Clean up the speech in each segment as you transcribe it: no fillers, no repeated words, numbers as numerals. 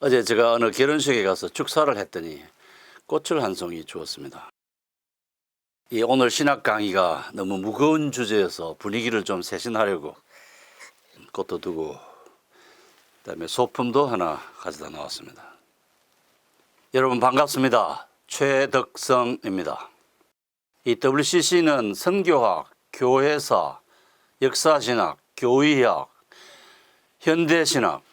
어제 제가 어느 결혼식에 가서 축사를 했더니 꽃을 한 송이 주었습니다. 이 오늘 신학 강의가 너무 무거운 주제여서 분위기를 좀 세신하려고 꽃도 두고 그다음에 소품도 하나 가져다 나왔습니다. 여러분 반갑습니다. 최덕성입니다. 이 WCC는 선교학, 교회사, 역사신학, 교의학, 현대신학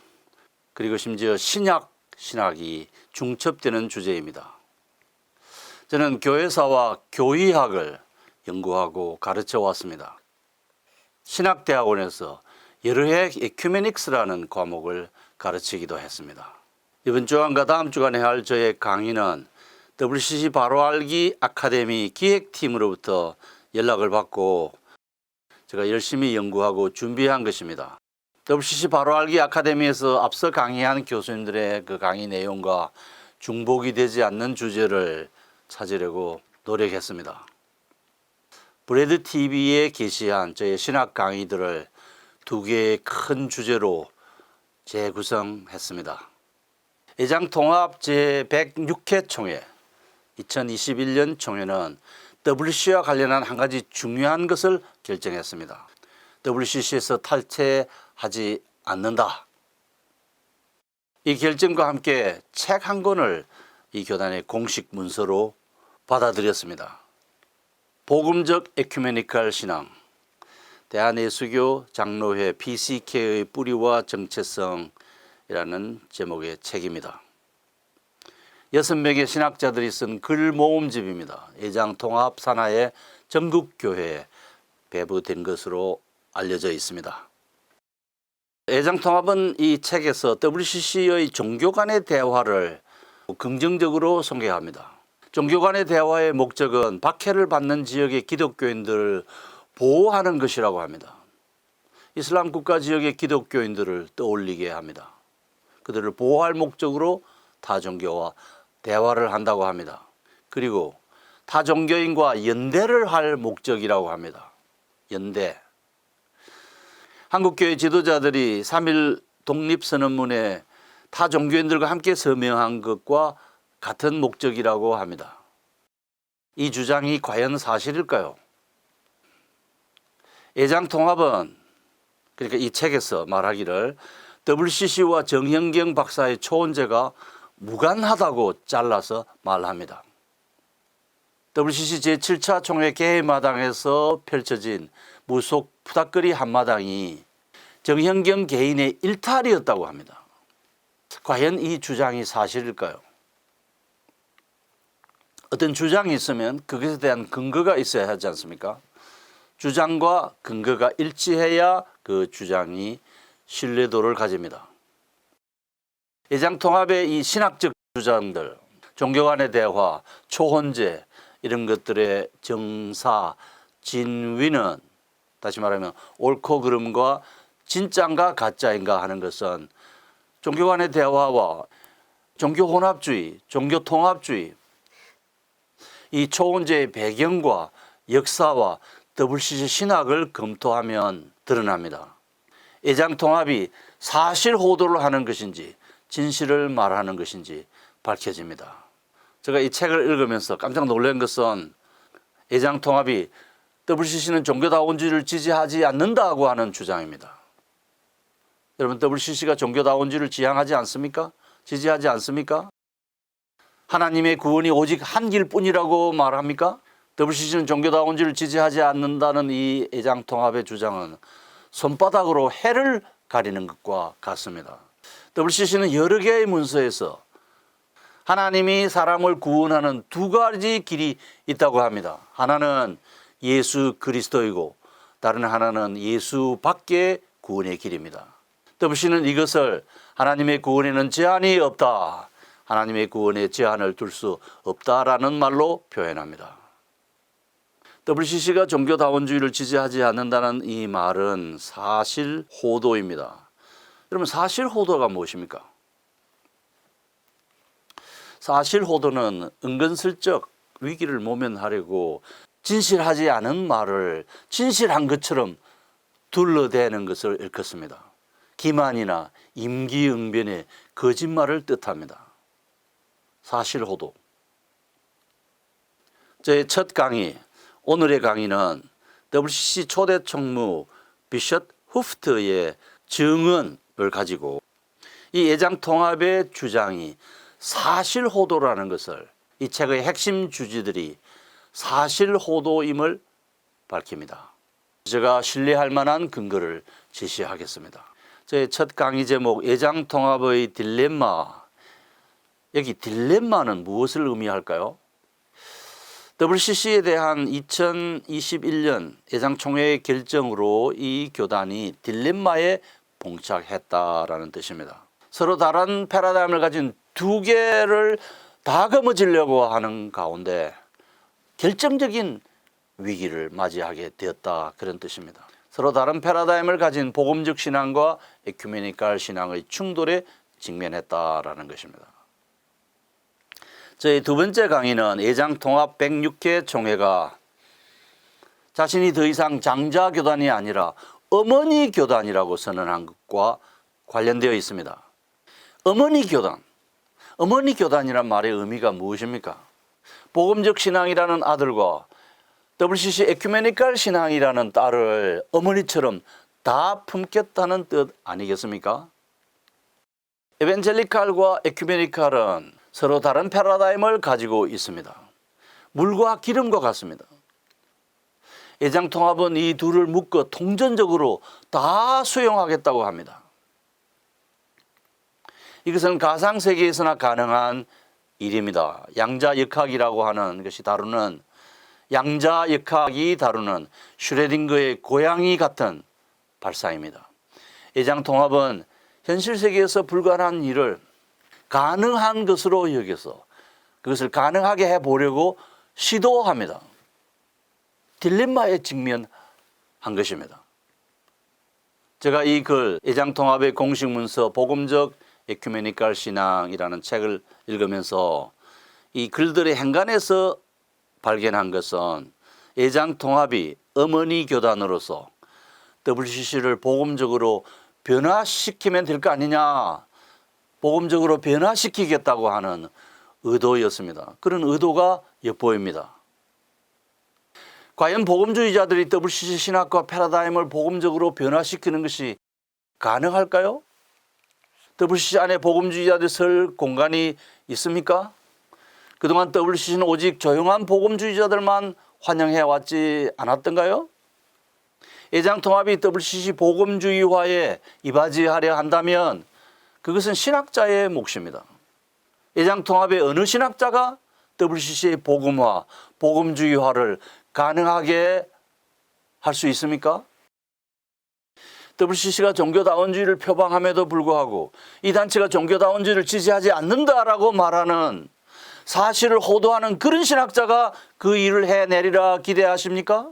그리고 심지어 신약이 중첩되는 주제입니다. 저는 교회사와 교의학을 연구하고 가르쳐 왔습니다. 신학대학원에서 여러 해 에큐메닉스라는 과목을 가르치기도 했습니다. 이번 주간과 다음 주간에 할 저의 강의는 WCC 바로알기 아카데미 기획팀으로부터 연락을 받고 제가 열심히 연구하고 준비한 것입니다. WCC 바로알기 아카데미에서 앞서 강의한 교수님들의 그 강의 내용과 중복이 되지 않는 주제를 찾으려고 노력했습니다. 브레드 TV에 게시한 저의 신학 강의들을 두 개의 큰 주제로 재구성했습니다. 애장통합 제106회 총회, 2021년 총회는 WCC와 관련한 한 가지 중요한 것을 결정했습니다. WCC에서 탈퇴하지 않는다. 이 결정과 함께 책 한 권을 이 교단의 공식 문서로 받아들였습니다. 복음적 에큐메니컬 신앙, 대한예수교 장로회 PCK의 뿌리와 정체성이라는 제목의 책입니다. 6명의 신학자들이 쓴 글 모음집입니다. 애장통합 산하의 전국교회에 배부된 것으로 알려져 있습니다. 애장통합은 이 책에서 WCC의 종교 간의 대화를 긍정적으로 소개합니다. 종교 간의 대화의 목적은 박해를 받는 지역의 기독교인들을 보호하는 것이라고 합니다. 이슬람 국가 지역의 기독교인들을 떠올리게 합니다. 그들을 보호할 목적으로 타종교와 대화를 한다고 합니다. 그리고 타종교인과 연대를 할 목적이라고 합니다. 연대. 한국교회 지도자들이 3.1 독립선언문에 타종교인들과 함께 서명한 것과 같은 목적이라고 합니다. 이 주장이 과연 사실일까요? 애장통합은 그러니까 이 책에서 말하기를 WCC와 정현경 박사의 초혼제가 무관하다고 잘라서 말합니다. WCC 제7차 총회 개회마당에서 펼쳐진 무속 푸닥거리 한마당이 정현경 개인의 일탈이었다고 합니다. 과연 이 주장이 사실일까요? 어떤 주장이 있으면 그것에 대한 근거가 있어야 하지 않습니까? 주장과 근거가 일치해야 그 주장이 신뢰도를 가집니다. 애장통합의 이 신학적 주장들, 종교 간의 대화, 초혼제 이런 것들의 정사, 진위는 다시 말하면 옳고 그름과 진짜인가 가짜인가 하는 것은 종교 간의 대화와 종교 혼합주의, 종교 통합주의 이 초혼제의 배경과 역사와 WCC 신학을 검토하면 드러납니다. 애장통합이 사실 호도를 하는 것인지 진실을 말하는 것인지 밝혀집니다. 제가 이 책을 읽으면서 깜짝 놀란 것은 애장통합이 WCC는 종교다원주의를 지지하지 않는다고 하는 주장입니다. 여러분 WCC가 종교다원주의를 지향하지 않습니까? 지지하지 않습니까? 하나님의 구원이 오직 한 길뿐이라고 말합니까? WCC는 종교다원주의를 지지하지 않는다는 이 애장통합의 주장은 손바닥으로 해를 가리는 것과 같습니다. WCC는 여러 개의 문서에서 하나님이 사람을 구원하는 두 가지 길이 있다고 합니다. 하나는 예수 그리스도이고 다른 하나는 예수 밖의 구원의 길입니다. WCC는 이것을 하나님의 구원에는 제한이 없다. 하나님의 구원에 제한을 둘 수 없다라는 말로 표현합니다. WCC가 종교다원주의를 지지하지 않는다는 이 말은 사실 호도입니다. 여러분 사실 호도가 무엇입니까? 사실 호도는 은근슬쩍 위기를 모면하려고 진실하지 않은 말을 진실한 것처럼 둘러대는 것을 일컫습니다. 기만이나 임기응변의 거짓말을 뜻합니다. 사실호도. 제 첫 강의, 오늘의 강의는 WCC 초대 총무 비숍 후프트의 증언을 가지고 이 예장통합의 주장이 사실호도라는 것을, 이 책의 핵심 주제들이 사실호도임을 밝힙니다. 제가 신뢰할 만한 근거를 제시하겠습니다. 제 첫 강의 제목, 예장통합의 딜레마. 여기 딜레마는 무엇을 의미할까요? WCC에 대한 2021년 예장총회의 결정으로 이 교단이 딜레마에 봉착했다라는 뜻입니다. 서로 다른 패러다임을 가진 두 개를 다 거머쥐려고 하는 가운데 결정적인 위기를 맞이하게 되었다, 그런 뜻입니다. 서로 다른 패러다임을 가진 복음적 신앙과 에큐메니칼 신앙의 충돌에 직면했다라는 것입니다. 저희 두 번째 강의는 예장통합 106회 총회가 자신이 더 이상 장자교단이 아니라 어머니 교단이라고 선언한 것과 관련되어 있습니다. 어머니 교단이란 말의 의미가 무엇입니까? 복음적 신앙이라는 아들과 WCC 에큐메니칼 신앙이라는 딸을 어머니처럼 다 품겠다는 뜻 아니겠습니까? 에벤젤리칼과 에큐메니칼은 서로 다른 패러다임을 가지고 있습니다. 물과 기름과 같습니다. 예장통합은 이 둘을 묶어 통전적으로 다 수용하겠다고 합니다. 이것은 가상세계에서나 가능한 일입니다. 양자역학이라고 하는 것이 다루는, 양자역학이 다루는 슈레딩거의 고양이 같은 발상입니다. 예장통합은 현실 세계에서 불가능한 일을 가능한 것으로 여겨서 그것을 가능하게 해보려고 시도합니다. 딜레마에 직면한 것입니다. 제가 이 글, 예장통합의 공식 문서 복음적 에큐메니칼 신앙이라는 책을 읽으면서 이 글들의 행간에서 발견한 것은 예장통합이 어머니 교단으로서 WCC를 복음적으로 변화시키면 될 거 아니냐, 복음적으로 변화시키겠다고 하는 의도였습니다. 그런 의도가 엿보입니다. 과연 복음주의자들이 WCC 신학과 패러다임을 복음적으로 변화시키는 것이 가능할까요? WCC 안에 복음주의자들이 설 공간이 있습니까? 그동안 WCC는 오직 조용한 복음주의자들만 환영해 왔지 않았던가요? 예장통합이 WCC 복음주의화에 이바지하려 한다면 그것은 신학자의 몫입니다. 예장통합의 어느 신학자가 WCC의 복음화, 복음주의화를 가능하게 할 수 있습니까? WCC가 종교다원주의를 표방함에도 불구하고 이 단체가 종교다원주의를 지지하지 않는다라고 말하는 사실을 호도하는 그런 신학자가 그 일을 해내리라 기대하십니까?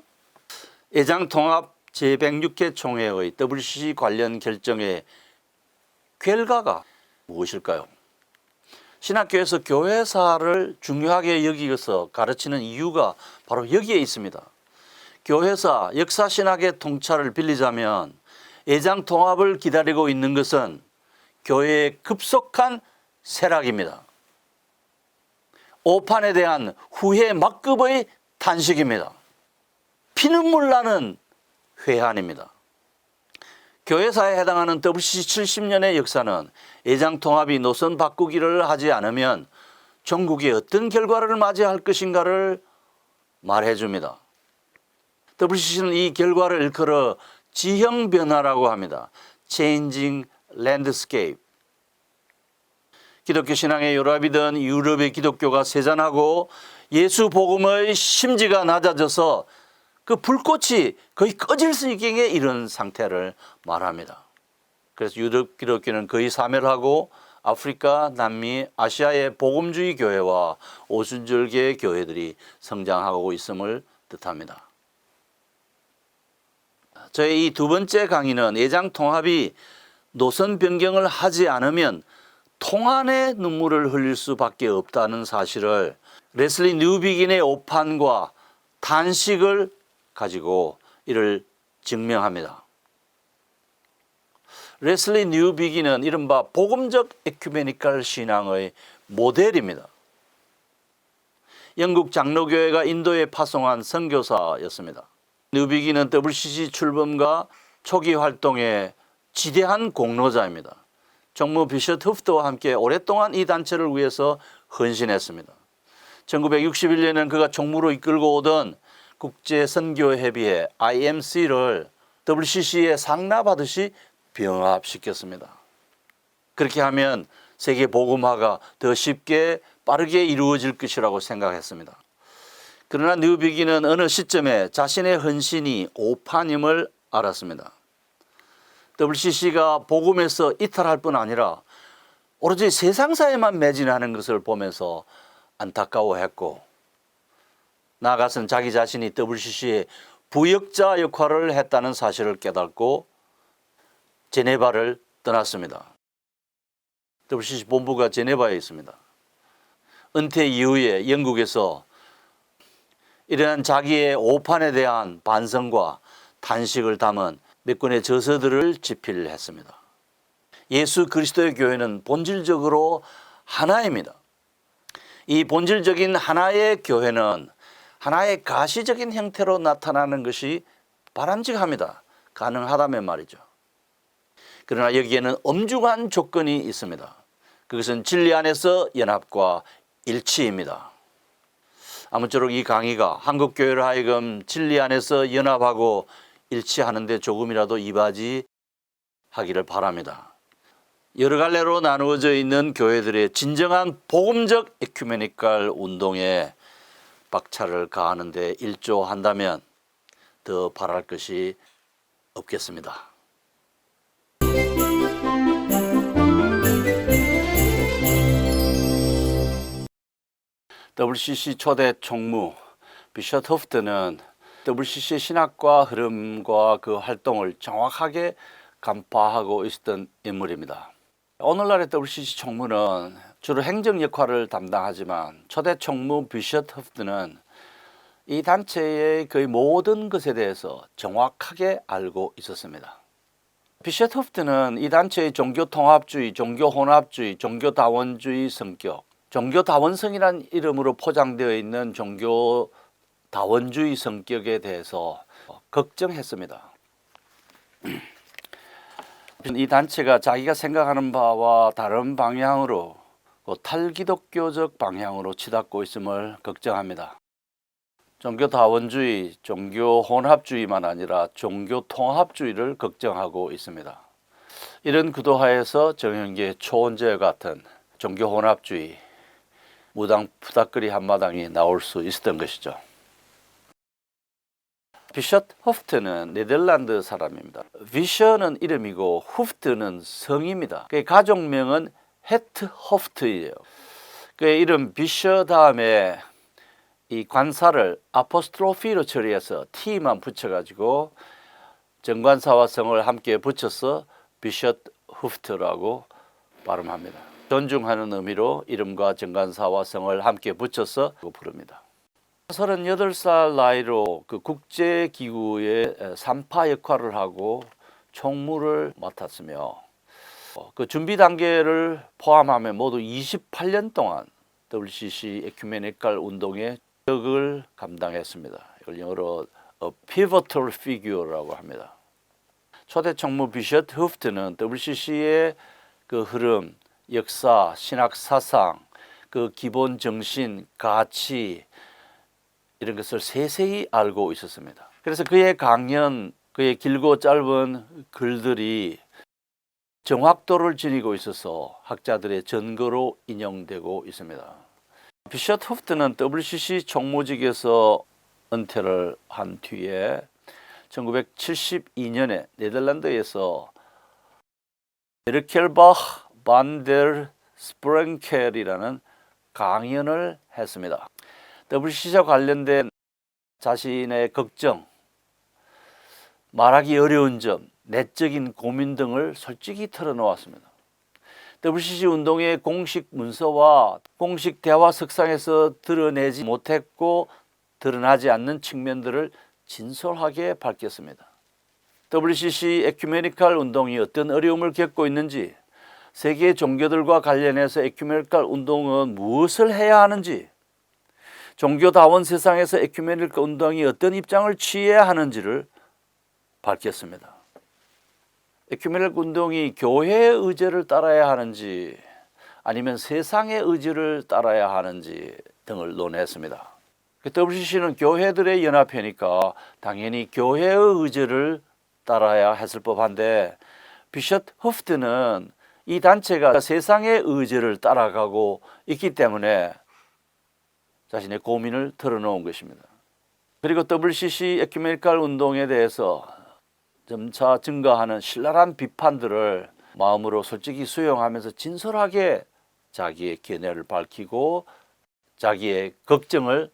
예장통합 제106회 총회의 WCC 관련 결정의 결과가 무엇일까요? 신학교에서 교회사를 중요하게 여기서 가르치는 이유가 바로 여기에 있습니다. 교회사, 역사신학의 통찰을 빌리자면 예장통합을 기다리고 있는 것은 교회의 급속한 쇠락입니다. 오판에 대한 후회 막급의 탄식입니다. 피눈물 나는 회한입니다. 교회사에 해당하는 WCC 70년의 역사는 예장통합이 노선 바꾸기를 하지 않으면 전국이 어떤 결과를 맞이할 것인가를 말해줍니다. WCC는 이 결과를 일컬어 지형변화라고 합니다. Changing Landscape. 기독교 신앙의 요랍이던 유럽의 기독교가 세잔하고 예수 복음의 심지가 낮아져서 그 불꽃이 거의 꺼질 지경에 이른 상태를 말합니다. 그래서 유럽 기독교는 거의 사멸하고 아프리카, 남미, 아시아의 복음주의 교회와 오순절계 교회들이 성장하고 있음을 뜻합니다. 저의 이 두 번째 강의는 예장통합이 노선 변경을 하지 않으면 통한의 눈물을 흘릴 수밖에 없다는 사실을 레슬리 뉴비긴의 오판과 탄식을 가지고 이를 증명합니다. 레슬리 뉴비기는 이른바 복음적 에큐메니컬 신앙의 모델입니다. 영국 장로교회가 인도에 파송한 선교사였습니다. 뉴비기는 WCC 출범과 초기 활동의 지대한 공로자입니다. 총무 비셔트 후프트와 함께 오랫동안 이 단체를 위해서 헌신했습니다. 1961년에는 그가 총무로 이끌고 오던 국제선교협의회 IMC를 WCC에 상납하듯이 병합시켰습니다. 그렇게 하면 세계 복음화가 더 쉽게 빠르게 이루어질 것이라고 생각했습니다. 그러나 뉴비기는 어느 시점에 자신의 헌신이 오판임을 알았습니다. WCC가 복음에서 이탈할 뿐 아니라 오로지 세상사에만 매진하는 것을 보면서 안타까워했고, 나아가서는 자기 자신이 WCC의 부역자 역할을 했다는 사실을 깨닫고 제네바를 떠났습니다. WCC 본부가 제네바에 있습니다. 은퇴 이후에 영국에서 일어난 자기의 오판에 대한 반성과 탄식을 담은 몇 권의 저서들을 집필했습니다. 예수 그리스도의 교회는 본질적으로 하나입니다. 이 본질적인 하나의 교회는 하나의 가시적인 형태로 나타나는 것이 바람직합니다. 가능하다면 말이죠. 그러나 여기에는 엄중한 조건이 있습니다. 그것은 진리 안에서 연합과 일치입니다. 아무쪼록 이 강의가 한국교회를 하여금 진리 안에서 연합하고 일치하는 데 조금이라도 이바지하기를 바랍니다. 여러 갈래로 나누어져 있는 교회들의 진정한 복음적 에큐메니컬 운동에 박차를 가하는 데 일조한다면 더 바랄 것이 없겠습니다. WCC 초대 총무 비셔트 후프트는 WCC의 신학과 흐름과 그 활동을 정확하게 간파하고 있었던 인물입니다. 오늘날의 WCC 총무는 주로 행정 역할을 담당하지만 초대 총무 비셔트 후프트는 이 단체의 거의 모든 것에 대해서 정확하게 알고 있었습니다. 비셔트 후프트는 이 단체의 종교통합주의, 종교혼합주의, 종교다원주의 성격, 종교다원성이라는 이름으로 포장되어 있는 종교다원주의 성격에 대해서 걱정했습니다. 이 단체가 자기가 생각하는 바와 다른 방향으로 탈기독교적 방향으로 치닫고 있음을 걱정합니다. 종교다원주의, 종교혼합주의만 아니라 종교통합주의를 걱정하고 있습니다. 이런 구도하에서 정현기의 초원제와 같은 종교혼합주의, 무당 푸닥거리 한마당이 나올 수 있었던 것이죠. 비셔트 후프트는 네덜란드 사람입니다. 비셔는 이름이고 후프트는 성입니다. 그의 가족명은 헤트 호프트예요. 그의 이름 비셔 다음에 이 관사를 아포스트로피로 처리해서 T만 붙여가지고 정관사와 성을 함께 붙여서 비셔트 후프트라고 발음합니다. 존중하는 의미로 이름과 정관사와 성을 함께 붙여서 부릅니다. 38살 나이로 그 국제기구의 산파 역할을 하고 총무를 맡았으며 그 준비 단계를 포함하면 모두 28년 동안 WCC 에큐메니컬 운동의 적을 감당했습니다. 이걸 영어로 pivotal figure라고 합니다. 초대 총무 비셔트 후프트는 WCC의 그 흐름, 역사, 신학 사상, 그 기본 정신, 가치 이런 것을 세세히 알고 있었습니다. 그래서 그의 강연, 그의 길고 짧은 글들이 정확도를 지니고 있어서 학자들의 전거로 인용되고 있습니다. 비셔트 후프트는 WCC 총무직에서 은퇴를 한 뒤에 1972년에 네덜란드에서 메르켈바흐 반델 스프랭켈이라는 강연을 했습니다. WCC와 관련된 자신의 걱정, 말하기 어려운 점, 내적인 고민 등을 솔직히 털어놓았습니다. WCC 운동의 공식 문서와 공식 대화 석상에서 드러내지 못했고 드러나지 않는 측면들을 진솔하게 밝혔습니다. WCC 에큐메니칼 운동이 어떤 어려움을 겪고 있는지, 세계 종교들과 관련해서 에큐메니칼 운동은 무엇을 해야 하는지, 종교다원 세상에서 에큐메니칼 운동이 어떤 입장을 취해야 하는지를 밝혔습니다. 에큐메니칼 운동이 교회의 의제를 따라야 하는지 아니면 세상의 의지를 따라야 하는지 등을 논했습니다. WCC는 교회들의 연합회니까 당연히 교회의 의지를 따라야 했을 법한데, 비숍 허프트는 이 단체가 세상의 의지를 따라가고 있기 때문에 자신의 고민을 털어놓은 것입니다. 그리고 WCC 에큐메니칼 운동에 대해서 점차 증가하는 신랄한 비판들을 마음으로 솔직히 수용하면서 진솔하게 자기의 견해를 밝히고 자기의 걱정을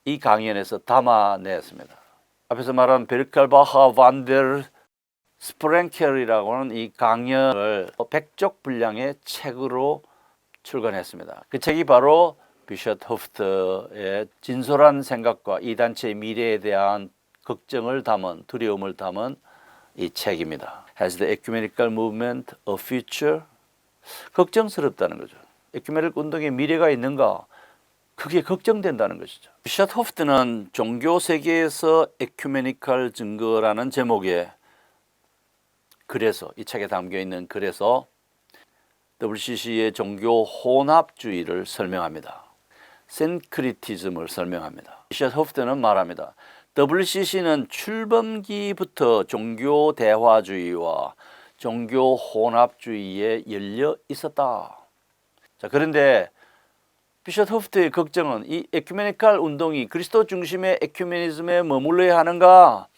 이 강연에서 담아냈습니다. 앞에서 말한 베르칼바하 반델 스프랭켈이라고 하는 이 강연을 100쪽 분량의 책으로 출간했습니다. 그 책이 바로 비숍 허프트의 진솔한 생각과 이 단체의 미래에 대한 걱정을 담은, 두려움을 담은 이 책입니다. Has the ecumenical movement a future? 걱정스럽다는 거죠. 에큐메니칼 운동에 미래가 있는가? 그게 걱정된다는 것이죠. 비숍 허프트는 종교 세계에서 에큐메니칼 증거라는 제목의 글에서, 이 책에 담겨 있는 글에서 WCC의 종교 혼합주의를 설명합니다. 신크리티즘을 설명합니다. 비숍 허프트는 말합니다. WCC는 출범기부터 종교 대화주의와 종교 혼합주의에 열려 있었다. 자, 그런데 비숍 허프트의 걱정은 이 에큐메니칼 운동이 그리스도 중심의 에큐메니즘에 머물러야 하는가,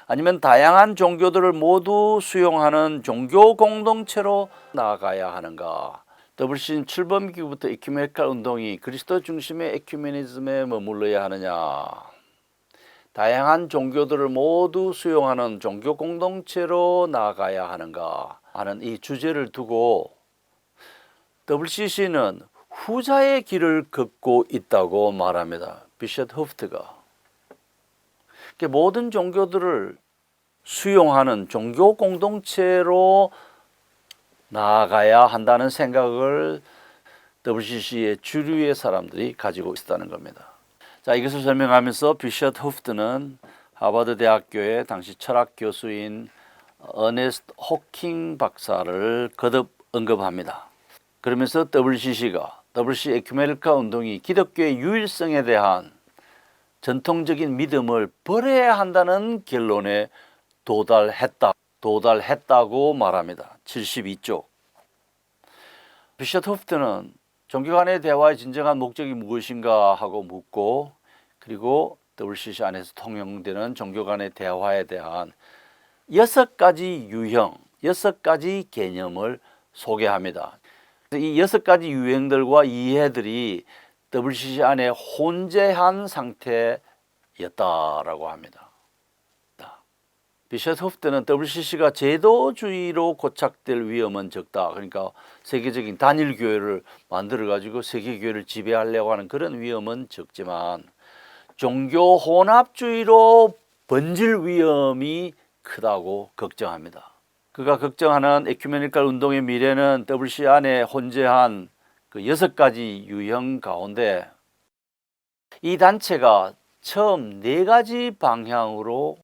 아니면 다양한 종교들을 모두 수용하는 종교 공동체로 나아가야 하는가. WCC는 출범기부터 에큐메니칼 운동이 그리스도 중심의 에큐메니즘에 머물러야 하느냐, 다양한 종교들을 모두 수용하는 종교 공동체로 나아가야 하는가 하는 이 주제를 두고 WCC는 후자의 길을 걷고 있다고 말합니다. 비숍 허프트가 모든 종교들을 수용하는 종교 공동체로 나아가야 한다는 생각을 WCC의 주류의 사람들이 가지고 있다는 겁니다. 자, 이것을 설명하면서 비숍 허프트는 하버드 대학교의 당시 철학 교수인 어네스트 호킹 박사를 거듭 언급합니다. 그러면서 WCC 에큐메니칼 운동이 기독교의 유일성에 대한 전통적인 믿음을 버려야 한다는 결론에 도달했다고 말합니다. 72쪽. 비숍 허프트는 종교 간의 대화의 진정한 목적이 무엇인가 하고 묻고, 그리고 WCC 안에서 통용되는 종교 간의 대화에 대한 6가지 유형, 6가지 개념을 소개합니다. 이 6가지 유형들과 이해들이 WCC 안에 혼재한 상태였다라고 합니다. 비숍 허프트는 WCC가 제도주의로 고착될 위험은 적다. 그러니까 세계적인 단일 교회를 만들어 가지고 세계 교회를 지배하려고 하는 그런 위험은 적지만 종교 혼합주의로 번질 위험이 크다고 걱정합니다. 그가 걱정하는 에큐메니칼 운동의 미래는 WCC 안에 혼재한 그 6가지 유형 가운데 이 단체가 처음 4가지 방향으로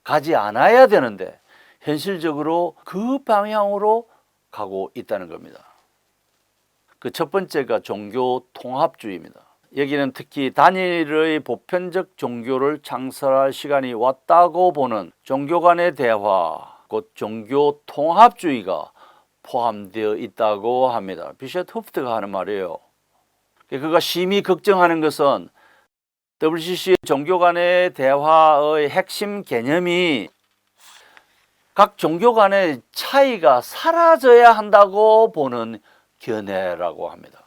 가지 않아야 되는데 현실적으로 그 방향으로 가고 있다는 겁니다. 그 첫 번째가 종교 통합주의입니다. 여기는 특히 단일의 보편적 종교를 창설할 시간이 왔다고 보는 종교 간의 대화, 곧 종교 통합주의가 포함되어 있다고 합니다. 비숍 허프트가 하는 말이에요. 그가 심히 걱정하는 것은 WCC의 종교 간의 대화의 핵심 개념이 각 종교 간의 차이가 사라져야 한다고 보는 견해라고 합니다.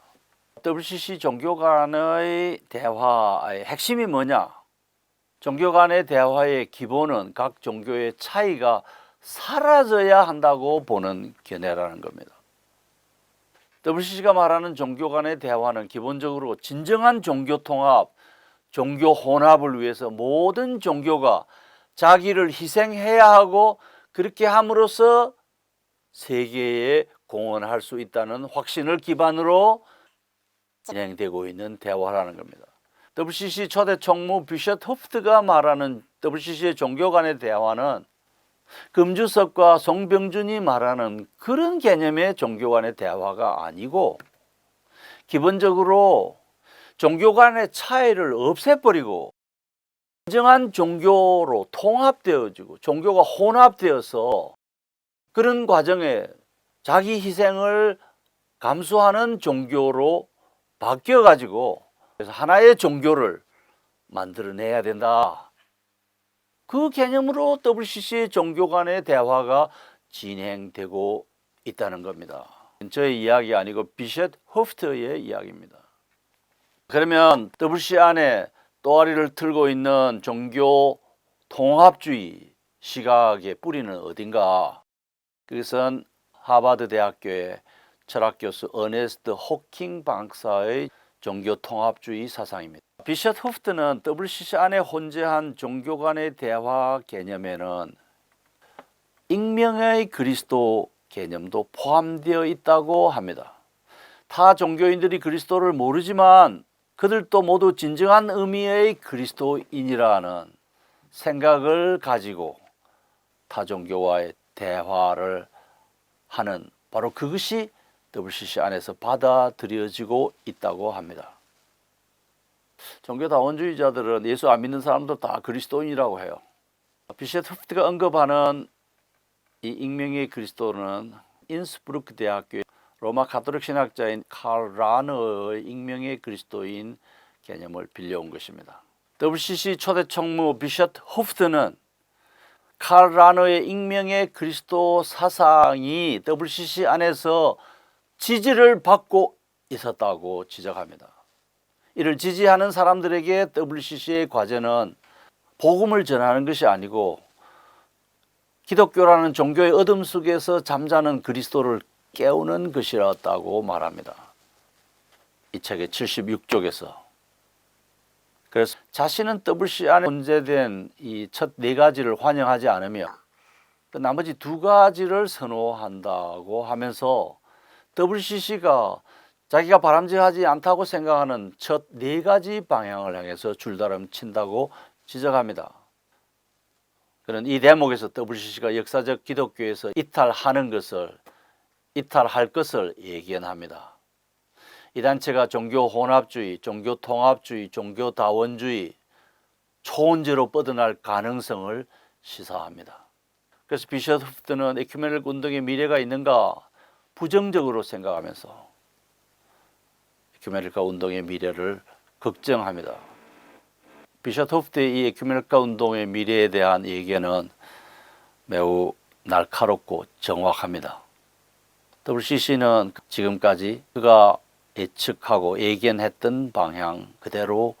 WCC 종교 간의 대화의 핵심이 뭐냐? 종교 간의 대화의 기본은 각 종교의 차이가 사라져야 한다고 보는 견해라는 겁니다. WCC가 말하는 종교 간의 대화는 기본적으로 진정한 종교 통합, 종교 혼합을 위해서 모든 종교가 자기를 희생해야 하고 그렇게 함으로써 세계에 공헌할 수 있다는 확신을 기반으로 진행되고 있는 대화라는 겁니다. WCC 초대 총무 비셔트 호프트가 말하는 WCC의 종교 간의 대화는 금주석과 송병준이 말하는 그런 개념의 종교 간의 대화가 아니고 기본적으로 종교 간의 차이를 없애버리고 진정한 종교로 통합되어지고 종교가 혼합되어서 그런 과정에 자기 희생을 감수하는 종교로 바뀌어가지고 그래서 하나의 종교를 만들어내야 된다. 그 개념으로 WCC의 종교 간의 대화가 진행되고 있다는 겁니다. 저의 이야기 아니고 비셔트 호프트의 이야기입니다. 그러면 WCC 안에 또아리를 틀고 있는 종교 통합주의 시각의 뿌리는 어딘가? 그것은 하버드 대학교의 철학교수 어네스트 호킹 박사의 종교 통합주의 사상입니다. 비셔트 호프트는 WCC 안에 혼재한 종교 간의 대화 개념에는 익명의 그리스도 개념도 포함되어 있다고 합니다. 타 종교인들이 그리스도를 모르지만 그들도 모두 진정한 의미의 그리스도인이라는 생각을 가지고 타 종교와의 대화를 하는 바로 그것이 WCC 안에서 받아들여지고 있다고 합니다. 종교다원주의자들은 예수 안 믿는 사람도 다 그리스도인이라고 해요. 비셔트 호프트가 언급하는 이 익명의 그리스도는 인스브루크 대학교의 로마 가톨릭 신학자인 칼 라너의 익명의 그리스도인 개념을 빌려온 것입니다. WCC 초대 총무 비셔트 호프트는 칼 라너의 익명의 그리스도 사상이 WCC 안에서 지지를 받고 있었다고 지적합니다. 이를 지지하는 사람들에게 WCC의 과제는 복음을 전하는 것이 아니고 기독교라는 종교의 어둠 속에서 잠자는 그리스도를 깨우는 것이었다고 말합니다. 이 책의 76쪽에서. 그래서 자신은 WCC 안에 존재된 이 첫 네 가지를 환영하지 않으며 그 나머지 두 가지를 선호한다고 하면서 WCC가 자기가 바람직하지 않다고 생각하는 첫 네 가지 방향을 향해서 줄다름 친다고 지적합니다. 그는 이 대목에서 WCC가 역사적 기독교에서 이탈할 것을 예견합니다. 이 단체가 종교 혼합주의, 종교 통합주의, 종교 다원주의, 초원제로 뻗어날 가능성을 시사합니다. 그래서 비셔트 호프트는 에큐메닉 운동의 미래가 있는가 부정적으로 생각하면서 에큐메니카 운동의 미래를 걱정합니다. 비셔트 호프트의 이 에큐메니카 운동의 미래에 대한 예견은 매우 날카롭고 정확합니다. WCC는 지금까지 그가 예측하고 예견했던 방향 그대로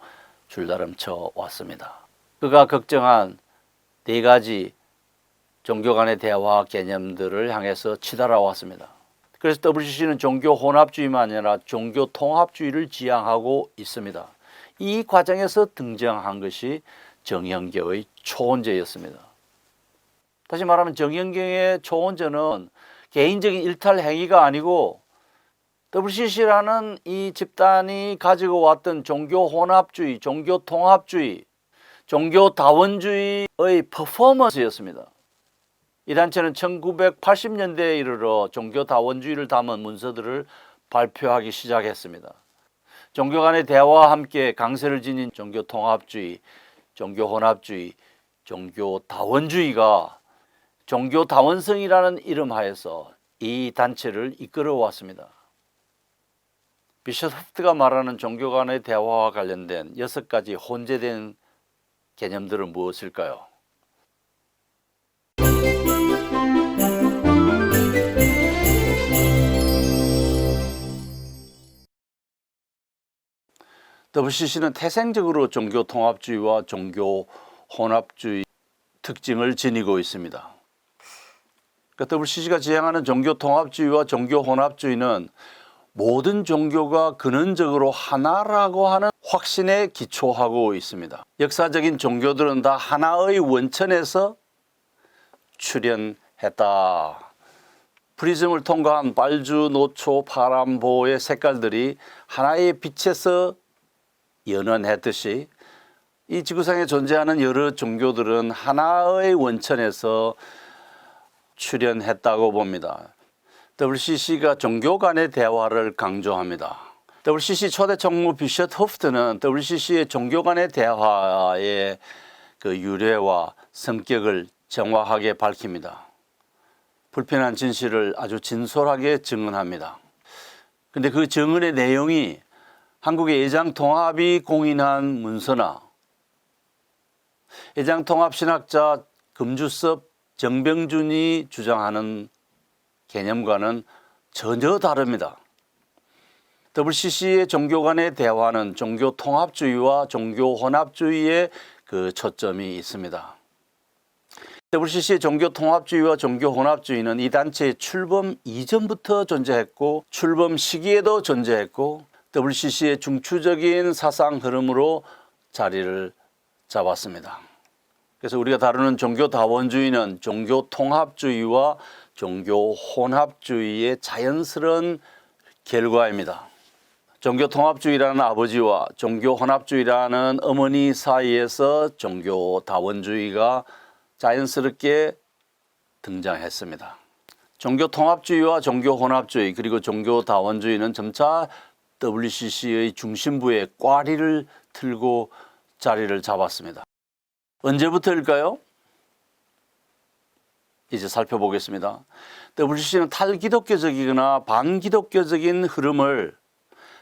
줄다름쳐 왔습니다. 그가 걱정한 네 가지 종교 간의 대화 개념들을 향해서 치달아 왔습니다. 그래서 WCC는 종교 혼합주의만 아니라 종교 통합주의를 지향하고 있습니다. 이 과정에서 등장한 것이 정현교의 초원제였습니다. 다시 말하면 정현교의 초원제는 개인적인 일탈 행위가 아니고 WCC라는 이 집단이 가지고 왔던 종교 혼합주의, 종교 통합주의, 종교 다원주의의 퍼포먼스였습니다. 이 단체는 1980년대에 이르러 종교 다원주의를 담은 문서들을 발표하기 시작했습니다. 종교 간의 대화와 함께 강세를 지닌 종교 통합주의, 종교 혼합주의, 종교 다원주의가 종교 다원성이라는 이름 하에서 이 단체를 이끌어 왔습니다. 비셔트 호프트가 말하는 종교 간의 대화와 관련된 6가지 혼재된 개념들은 무엇일까요? WCC는 태생적으로 종교 통합주의와 종교 혼합주의 특징을 지니고 있습니다. 그러니까 WCC가 지향하는 종교 통합주의와 종교 혼합주의는 모든 종교가 근원적으로 하나라고 하는 확신에 기초하고 있습니다. 역사적인 종교들은 다 하나의 원천에서 출현했다. 프리즘을 통과한 빨주, 노초, 파란보의 색깔들이 하나의 빛에서 연원했듯이 이 지구상에 존재하는 여러 종교들은 하나의 원천에서 출현했다고 봅니다. WCC가 종교 간의 대화를 강조합니다. WCC 초대 총무 비셔트 호프트는 WCC의 종교 간의 대화의 그 유래와 성격을 정확하게 밝힙니다. 불편한 진실을 아주 진솔하게 증언합니다. 그런데 그 증언의 내용이 한국의 애장통합이 공인한 문서나 애장통합신학자 금주섭, 정병준이 주장하는 개념과는 전혀 다릅니다. WCC의 종교 간의 대화는 종교 통합주의와 종교 혼합주의에 그 초점이 있습니다. WCC의 종교 통합주의와 종교 혼합주의는 이 단체의 출범 이전부터 존재했고 출범 시기에도 존재했고 WCC의 중추적인 사상 흐름으로 자리를 잡았습니다. 그래서 우리가 다루는 종교 다원주의는 종교 통합주의와 종교 혼합주의의 자연스러운 결과입니다. 종교 통합주의라는 아버지와 종교 혼합주의라는 어머니 사이에서 종교 다원주의가 자연스럽게 등장했습니다. 종교 통합주의와 종교 혼합주의 그리고 종교 다원주의는 점차 WCC의 중심부에 꽈리를 틀고 자리를 잡았습니다. 언제부터일까요? 이제 살펴보겠습니다. WCC는 탈기독교적이거나 반기독교적인 흐름을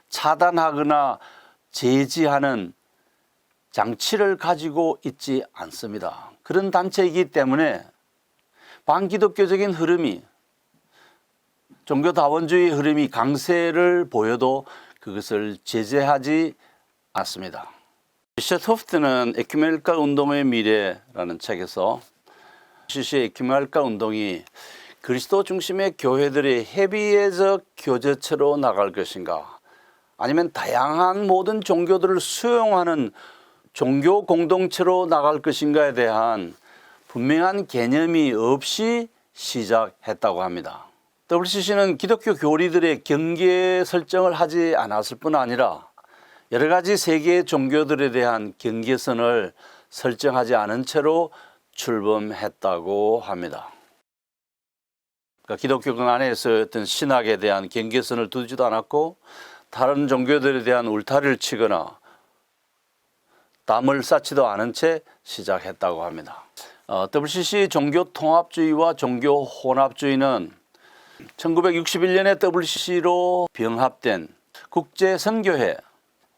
차단하거나 제지하는 장치를 가지고 있지 않습니다. 그런 단체이기 때문에 반기독교적인 흐름이 종교다원주의 흐름이 강세를 보여도 그것을 제재하지 않습니다. 비셔트 호프트는 에큐메니컬 운동의 미래라는 책에서 WCC의 에큐메니컬 운동이 그리스도 중심의 교회들의 회비회적 교제처로 나갈 것인가 아니면 다양한 모든 종교들을 수용하는 종교 공동체로 나갈 것인가에 대한 분명한 개념이 없이 시작했다고 합니다. WCC는 기독교 교리들의 경계 설정을 하지 않았을 뿐 아니라 여러 가지 세계의 종교들에 대한 경계선을 설정하지 않은 채로 출범했다고 합니다. 그러니까 기독교 안에서 어떤 신학에 대한 경계선을 두지도 않았고 다른 종교들에 대한 울타리를 치거나 담을 쌓지도 않은 채 시작했다고 합니다. WCC 종교 통합주의와 종교 혼합주의는 1961년에 WCC로 병합된 국제선교회,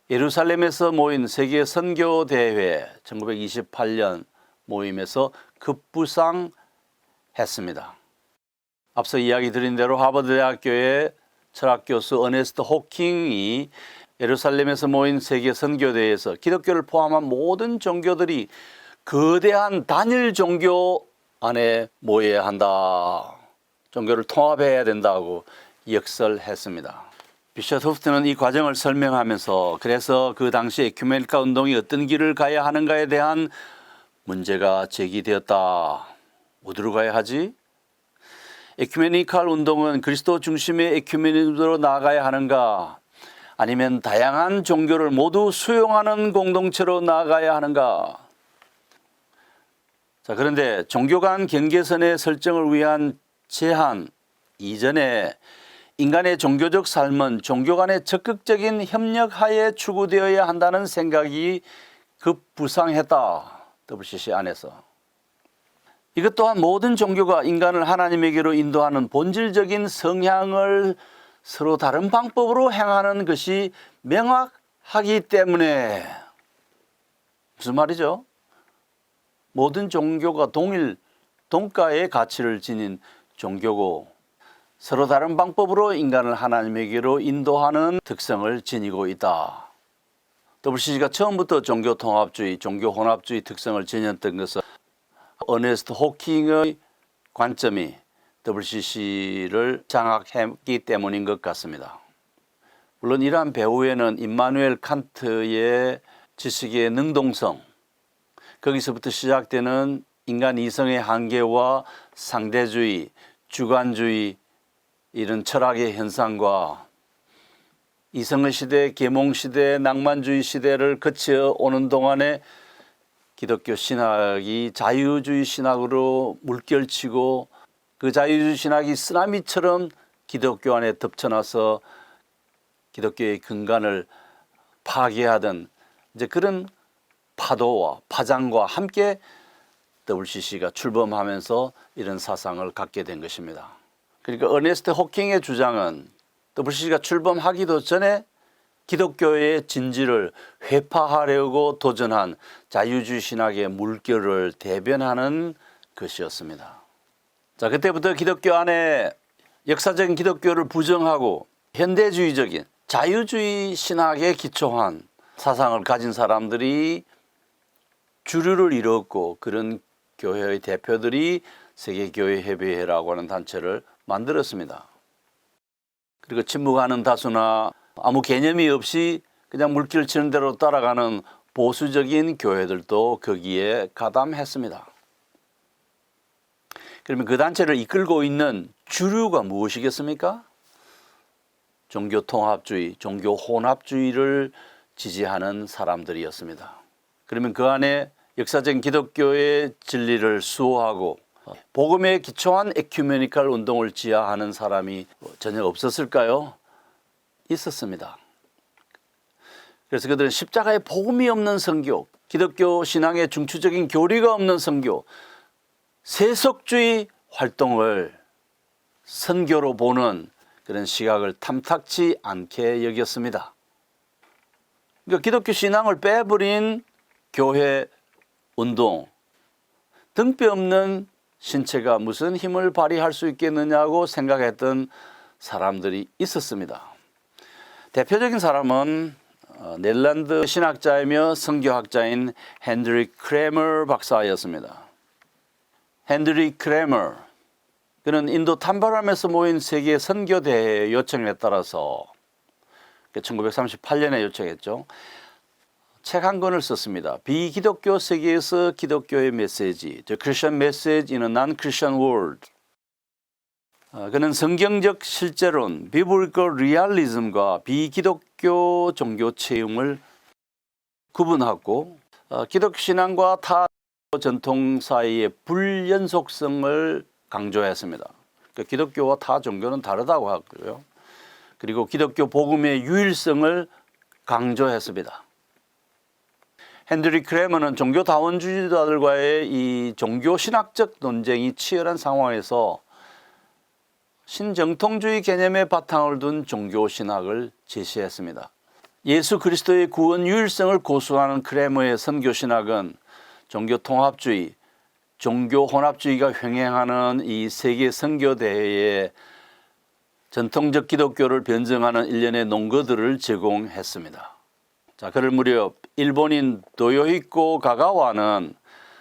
예루살렘에서 모인 세계선교대회 1928년 모임에서 급부상했습니다. 앞서 이야기 드린 대로 하버드대학교의 철학교수 어네스트 호킹이 예루살렘에서 모인 세계선교대회에서 기독교를 포함한 모든 종교들이 거대한 단일 종교 안에 모여야 한다. 종교를 통합해야 된다고 역설했습니다. 비셔트 호프트는 이 과정을 설명하면서 그래서 그 당시 에큐메니컬 운동이 어떤 길을 가야 하는가에 대한 문제가 제기되었다. 어디로 가야 하지? 에큐메니컬 운동은 그리스도 중심의 에큐메니즘으로 나아가야 하는가? 아니면 다양한 종교를 모두 수용하는 공동체로 나아가야 하는가? 자, 그런데 종교 간 경계선의 설정을 위한 제한 이전에 인간의 종교적 삶은 종교 간의 적극적인 협력하에 추구되어야 한다는 생각이 급부상했다. WCC 안에서. 이것 또한 모든 종교가 인간을 하나님에게로 인도하는 본질적인 성향을 서로 다른 방법으로 행하는 것이 명확하기 때문에 무슨 말이죠? 모든 종교가 동일 동가의 가치를 지닌 종교고 서로 다른 방법으로 인간을 하나님에게로 인도하는 특성을 지니고 있다. WCC가 처음부터 종교 통합주의, 종교 혼합주의 특성을 지녔던 것은 어네스트 호킹의 관점이 WCC를 장악했기 때문인 것 같습니다. 물론 이러한 배후에는 임마누엘 칸트의 지식의 능동성, 거기서부터 시작되는 인간 이성의 한계와 상대주의, 주관주의 이런 철학의 현상과 이성의 시대, 계몽시대, 낭만주의 시대를 거쳐 오는 동안에 기독교 신학이 자유주의 신학으로 물결치고 그 자유주의 신학이 쓰나미처럼 기독교 안에 덮쳐나서 기독교의 근간을 파괴하던 이제 그런 파도와 파장과 함께 WCC가 출범하면서 이런 사상을 갖게 된 것입니다. 그러니까 어네스트 호킹의 주장은 WCC가 출범하기도 전에 기독교의 진지를 회파하려고 도전한 자유주의 신학의 물결을 대변하는 것이었습니다. 자, 그때부터 기독교 안에 역사적인 기독교를 부정하고 현대주의적인 자유주의 신학에 기초한 사상을 가진 사람들이 주류를 이뤘고 그런 교회의 대표들이 세계교회협의회라고 하는 단체를 만들었습니다. 그리고 침묵하는 다수나 아무 개념이 없이 그냥 물길 치는 대로 따라가는 보수적인 교회들도 거기에 가담했습니다. 그러면 그 단체를 이끌고 있는 주류가 무엇이겠습니까? 종교통합주의, 종교혼합주의를 지지하는 사람들이었습니다. 그러면 그 안에 역사적인 기독교의 진리를 수호하고 복음에 기초한 에큐메니컬 운동을 지향하는 사람이 전혀 없었을까요? 있었습니다. 그래서 그들은 십자가에 복음이 없는 선교, 기독교 신앙의 중추적인 교리가 없는 선교, 세속주의 활동을 선교로 보는 그런 시각을 탐탁치 않게 여겼습니다. 그러니까 기독교 신앙을 빼버린 교회 운동, 등뼈 없는 신체가 무슨 힘을 발휘할 수 있겠느냐고 생각했던 사람들이 있었습니다. 대표적인 사람은 네덜란드 신학자이며 선교학자인 헨드릭 크레머 박사였습니다. 헨드릭 크레머, 그는 인도 탐바람에서 모인 세계 선교대회 요청에 따라서 1938년에 요청했죠. 책 한 권을 썼습니다. 비기독교 세계에서 기독교의 메시지, The Christian Message in a Non-Christian World. 그는 성경적 실제론, Biblical Realism과 비기독교 종교 체험을 구분하고 기독교 신앙과 타 전통 사이의 불연속성을 강조했습니다. 그러니까 기독교와 타 종교는 다르다고 하고요. 그리고 기독교 복음의 유일성을 강조했습니다. 헨드릭 크레머는 종교다원주의자들과의 이 종교신학적 논쟁이 치열한 상황에서 신정통주의 개념의 바탕을 둔 종교신학을 제시했습니다. 예수 그리스도의 구원 유일성을 고수하는 크레머의 선교신학은 종교통합주의, 종교혼합주의가 횡행하는 이 세계 선교대회에 전통적 기독교를 변증하는 일련의 논거들을 제공했습니다. 자, 그럴 무렵 일본인 도요히코 가가와는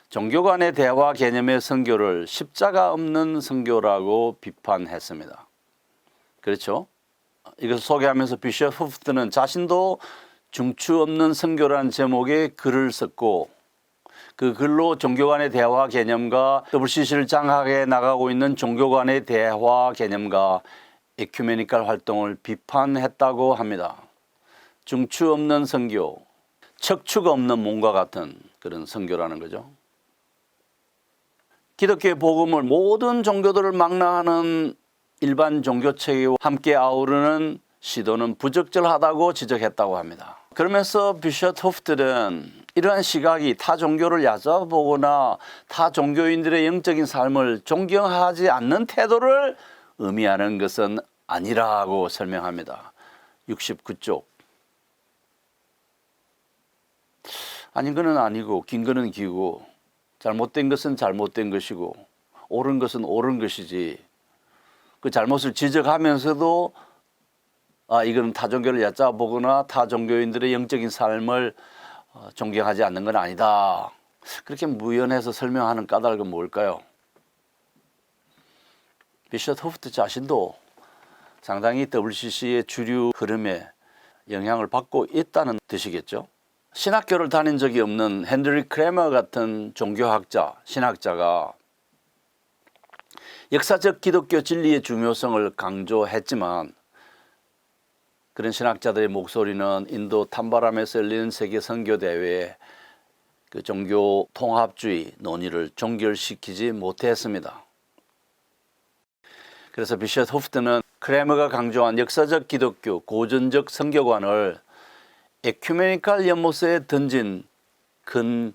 종교 간의 대화 개념의 선교를 십자가 없는 선교라고 비판했습니다. 그렇죠? 이것을 소개하면서 비숍 후프트는 자신도 중추 없는 선교라는 제목의 글을 썼고 그 글로 종교 간의 대화 개념과 WCC를 장악해 나가고 있는 종교 간의 대화 개념과 에큐메니컬 활동을 비판했다고 합니다. 중추 없는 선교, 척추가 없는 몸과 같은 그런 선교라는 거죠. 기독교의 복음을 모든 종교들을 망라하는 일반 종교체계와 함께 아우르는 시도는 부적절하다고 지적했다고 합니다. 그러면서 비숍 후프트는 이러한 시각이 타 종교를 얕잡아보거나 타 종교인들의 영적인 삶을 존경하지 않는 태도를 의미하는 것은 아니라고 설명합니다. 69쪽. 아닌 거는 아니고 긴 거는 기고 잘못된 것은 잘못된 것이고 옳은 것은 옳은 것이지 그 잘못을 지적하면서도 이건 타 종교를 얕잡아보거나 타 종교인들의 영적인 삶을 존경하지 않는 건 아니다. 그렇게 무연해서 설명하는 까닭은 뭘까요? 비숍 후프트 자신도 상당히 WCC의 주류 흐름에 영향을 받고 있다는 뜻이겠죠. 신학교를 다닌 적이 없는 헨리 크레머 같은 종교학자, 신학자가 역사적 기독교 진리의 중요성을 강조했지만 그런 신학자들의 목소리는 인도 탐바람에서 열리는 세계 선교대회에 그 종교 통합주의 논의를 종결시키지 못했습니다. 그래서 비셔트 호프트는 크레머가 강조한 역사적 기독교 고전적 선교관을 에큐메니칼 연못에 던진 큰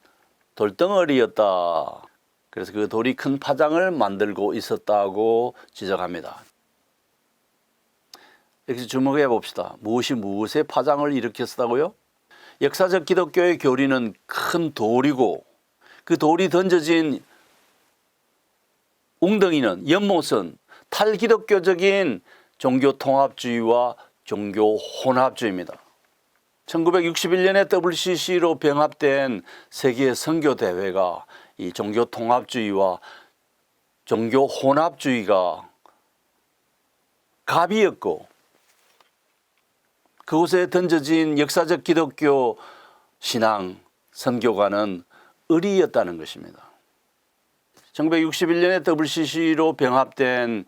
돌덩어리였다. 그래서 그 돌이 큰 파장을 만들고 있었다고 지적합니다. 여기서 주목해 봅시다. 무엇이 무엇의 파장을 일으켰다고요? 역사적 기독교의 교리는 큰 돌이고 그 돌이 던져진 웅덩이는 연못은 탈기독교적인 종교 통합주의와 종교 혼합주의입니다. 1961년에 WCC로 병합된 세계 선교대회가 이 종교 통합주의와 종교 혼합주의가 갑이었고 그곳에 던져진 역사적 기독교 신앙 선교관은 의리였다는 것입니다. 1961년에 WCC로 병합된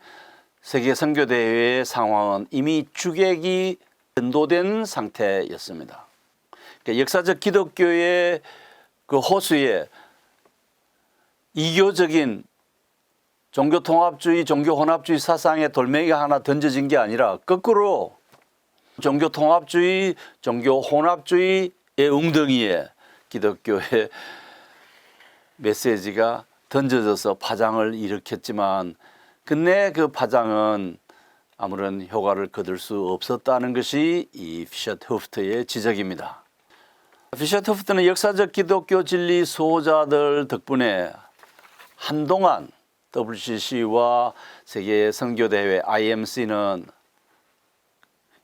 세계 선교대회의 상황은 이미 주객이 전도된 상태였습니다. 그러니까 역사적 기독교의 그 호수에 이교적인 종교통합주의, 종교혼합주의 사상의 돌멩이가 하나 던져진 게 아니라 거꾸로 종교통합주의, 종교혼합주의의 웅덩이에 기독교의 메시지가 던져져서 파장을 일으켰지만 근데 그 파장은 아무런 효과를 거둘 수 없었다는 것이 이 비셔트 호프트의 지적입니다. 비셔트 호프트는 역사적 기독교 진리 수호자들 덕분에 한동안 WCC와 세계 선교대회 IMC는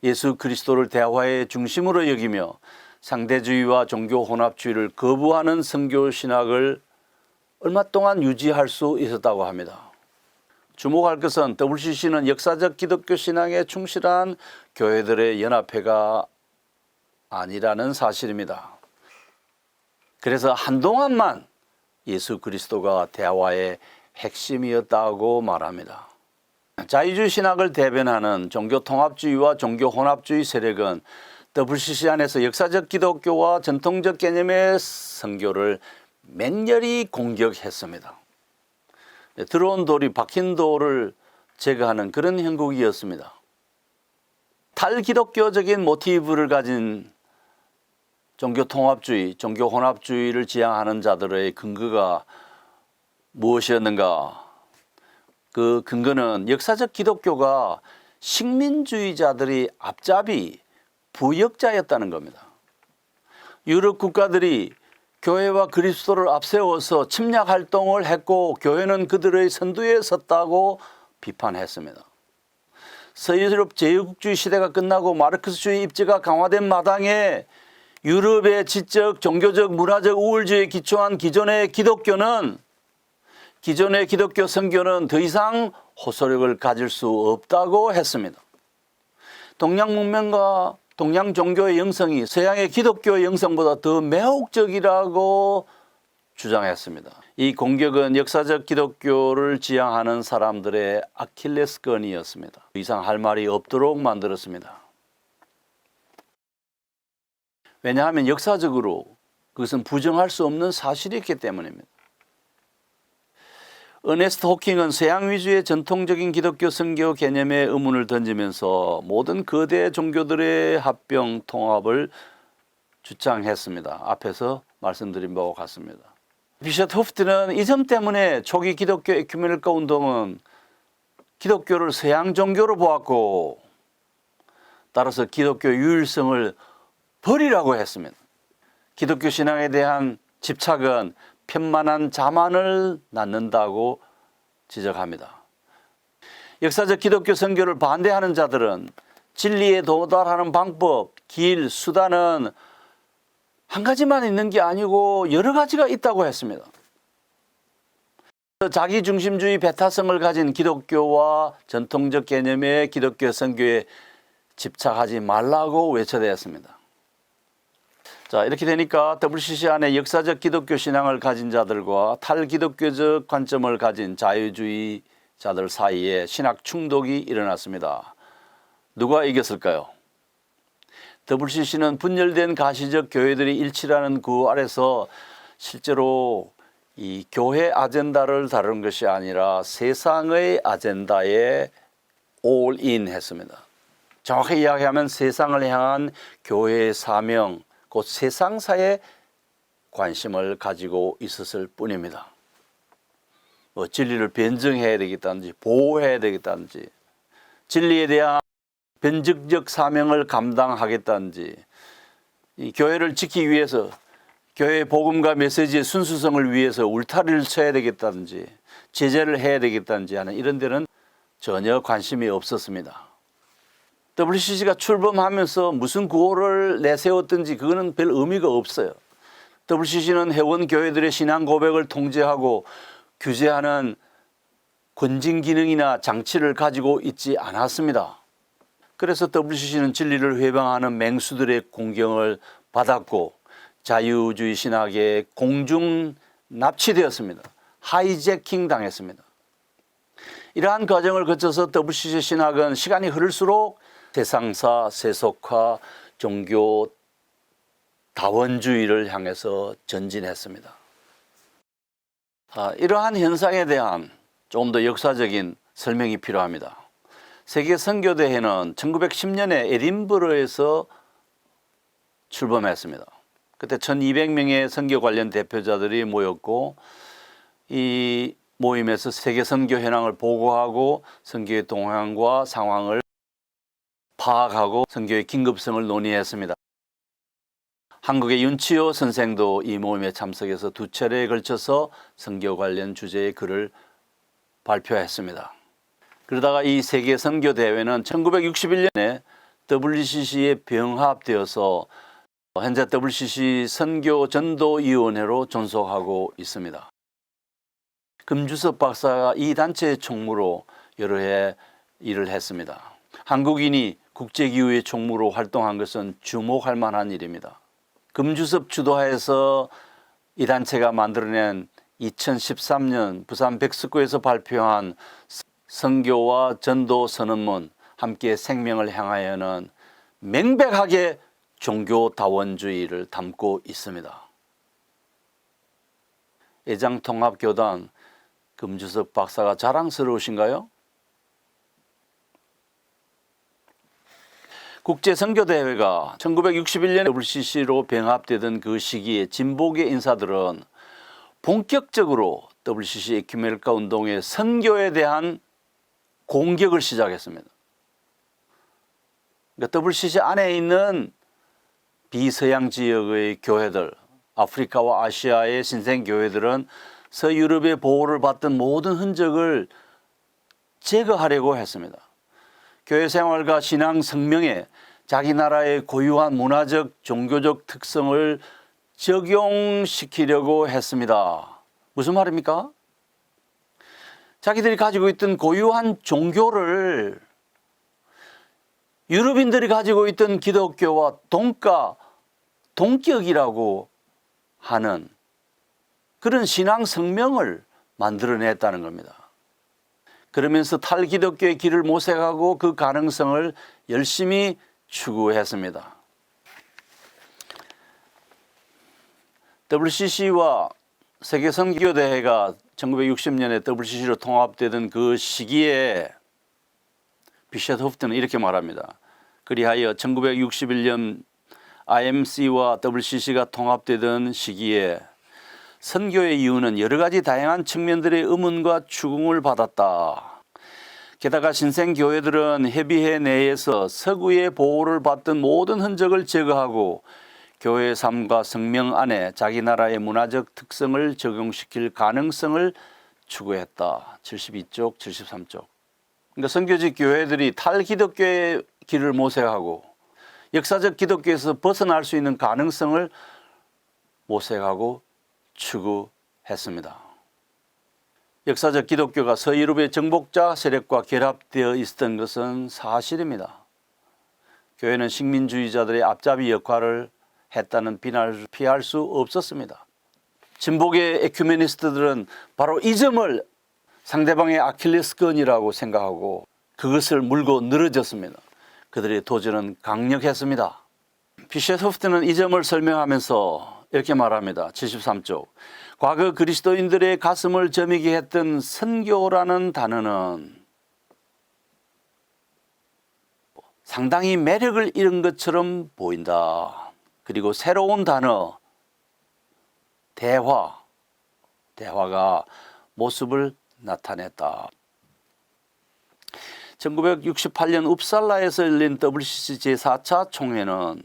예수 그리스도를 대화의 중심으로 여기며 상대주의와 종교 혼합주의를 거부하는 선교 신학을 얼마 동안 유지할 수 있었다고 합니다. 주목할 것은 WCC는 역사적 기독교 신앙에 충실한 교회들의 연합회가 아니라는 사실입니다. 그래서 한동안만 예수 그리스도가 대화의 핵심이었다고 말합니다. 자유주의 신학을 대변하는 종교통합주의와 종교혼합주의 세력은 WCC 안에서 역사적 기독교와 전통적 개념의 선교를 맹렬히 공격했습니다. 들어온 돌이 박힌 돌을 제거하는 그런 형국이었습니다. 탈기독교적인 모티브를 가진 종교통합주의, 종교혼합주의를 지향하는 자들의 근거가 무엇이었는가? 그 근거는 역사적 기독교가 식민주의자들이 앞잡이 부역자였다는 겁니다. 유럽 국가들이 교회와 그리스도를 앞세워서 침략 활동을 했고 교회는 그들의 선두에 섰다고 비판했습니다. 서유럽 제국주의 시대가 끝나고 마르크스주의 입지가 강화된 마당에 유럽의 지적, 종교적, 문화적 우월주의에 기초한 기존의 기독교 선교는 더 이상 호소력을 가질 수 없다고 했습니다. 동양 문명과 동양 종교의 영성이 서양의 기독교의 영성보다 더 매혹적이라고 주장했습니다. 이 공격은 역사적 기독교를 지향하는 사람들의 아킬레스건이었습니다. 더 이상 할 말이 없도록 만들었습니다. 왜냐하면 역사적으로 그것은 부정할 수 없는 사실이기 때문입니다. 어네스트 호킹은 서양 위주의 전통적인 기독교 선교 개념에 의문을 던지면서 모든 거대 종교들의 합병 통합을 주장했습니다. 앞에서 말씀드린 바와 같습니다. 비셔트 호프트는 이 점 때문에 초기 기독교 에큐메니컬 운동은 기독교를 서양 종교로 보았고 따라서 기독교 유일성을 버리라고 했습니다. 기독교 신앙에 대한 집착은 편만한 자만을 낳는다고 지적합니다. 역사적 기독교 선교를 반대하는 자들은 진리에 도달하는 방법, 길, 수단은 한 가지만 있는 게 아니고 여러 가지가 있다고 했습니다. 자기중심주의 배타성을 가진 기독교와 전통적 개념의 기독교 선교의 집착하지 말라고 외쳐대었습니다. 자, 이렇게 되니까 WCC 안에 역사적 기독교 신앙을 가진 자들과 탈기독교적 관점을 가진 자유주의자들 사이에 신학 충돌이 일어났습니다. 누가 이겼을까요? WCC는 분열된 가시적 교회들이 일치라는 구 아래서 실제로 이 교회 아젠다를 다루는 것이 아니라 세상의 아젠다에 올인 했습니다. 정확히 이야기하면 세상을 향한 교회의 사명, 곧 세상사에 관심을 가지고 있었을 뿐입니다. 뭐 진리를 변증해야 되겠다든지 보호해야 되겠다든지 진리에 대한 변증적 사명을 감당하겠다든지 이 교회를 지키기 위해서 교회의 복음과 메시지의 순수성을 위해서 울타리를 쳐야 되겠다든지 제재를 해야 되겠다든지 하는 이런 데는 전혀 관심이 없었습니다. WCC가 출범하면서 무슨 구호를 내세웠든지 그거는 별 의미가 없어요. WCC는 회원 교회들의 신앙 고백을 통제하고 규제하는 권징 기능이나 장치를 가지고 있지 않았습니다. 그래서 WCC는 진리를 회방하는 맹수들의 공경을 받았고 자유주의 신학에 공중 납치되었습니다. 하이제킹 당했습니다. 이러한 과정을 거쳐서 WCC 신학은 시간이 흐를수록 세상사, 세속화, 종교 다원주의를 향해서 전진했습니다. 이러한 현상에 대한 좀 더 역사적인 설명이 필요합니다. 세계 선교대회는 1910년에 에딘버러에서 출범했습니다. 그때 1200명의 선교 관련 대표자들이 모였고 이 모임에서 세계 선교 현황을 보고하고 선교의 동향과 상황을 파악하고 선교의 긴급성을 논의했습니다. 한국의 윤치호 선생도 이 모임에 참석해서 2차례에 걸쳐서 선교 관련 주제의 글을 발표했습니다. 그러다가 이 세계 선교 대회는 1961년에 WCC에 병합되어서 현재 WCC 선교 전도위원회로 존속하고 있습니다. 금주섭 박사가 이 단체의 총무로 여러 해 일을 했습니다. 한국인이 국제기후의 총무로 활동한 것은 주목할 만한 일입니다. 금주섭 주도하에서 이 단체가 만들어낸 2013년 부산 백스코에서 발표한 선교와 전도 선언문 함께 생명을 향하여는 명백하게 종교다원주의를 담고 있습니다. 애장통합교단 금주섭 박사가 자랑스러우신가요? 국제선교대회가 1961년에 WCC로 병합되던 그 시기에 진보계 인사들은 본격적으로 WCC 에큐메니카 운동의 선교에 대한 공격을 시작했습니다. 그러니까 WCC 안에 있는 비서양 지역의 교회들, 아프리카와 아시아의 신생교회들은 서유럽의 보호를 받던 모든 흔적을 제거하려고 했습니다. 교회 생활과 신앙 성명에 자기 나라의 고유한 문화적, 종교적 특성을 적용시키려고 했습니다. 무슨 말입니까? 자기들이 가지고 있던 고유한 종교를 유럽인들이 가지고 있던 기독교와 동격이라고 하는 그런 신앙 성명을 만들어냈다는 겁니다. 그러면서 탈기독교의 길을 모색하고 그 가능성을 열심히 추구했습니다. WCC와 세계선교대회가 1960년에 WCC로 통합되던 그 시기에 비샷 호프트는 이렇게 말합니다. 그리하여 1961년 IMC와 WCC가 통합되던 시기에 선교의 이유는 여러 가지 다양한 측면들의 의문과 추궁을 받았다. 게다가 신생교회들은 협의회 내에서 서구의 보호를 받던 모든 흔적을 제거하고 교회의 삶과 성명 안에 자기 나라의 문화적 특성을 적용시킬 가능성을 추구했다. 72쪽, 73쪽. 그러니까 선교지 교회들이 탈기독교의 길을 모색하고 역사적 기독교에서 벗어날 수 있는 가능성을 모색하고 추구했습니다. 역사적 기독교가 서유럽의 정복자 세력과 결합되어 있었던 것은 사실입니다. 교회는 식민주의자들의 앞잡이 역할을 했다는 비난을 피할 수 없었습니다. 진보계 에큐메니스트들은 바로 이 점을 상대방의 아킬레스건이라고 생각하고 그것을 물고 늘어졌습니다. 그들의 도전은 강력했습니다. 비셴 호프트는 이 점을 설명하면서 이렇게 말합니다. 73쪽. 과거 그리스도인들의 가슴을 저미게 했던 선교라는 단어는 상당히 매력을 잃은 것처럼 보인다. 그리고 새로운 단어 대화가 모습을 나타냈다. 1968년 웁살라에서 열린 WCC 제4차 총회는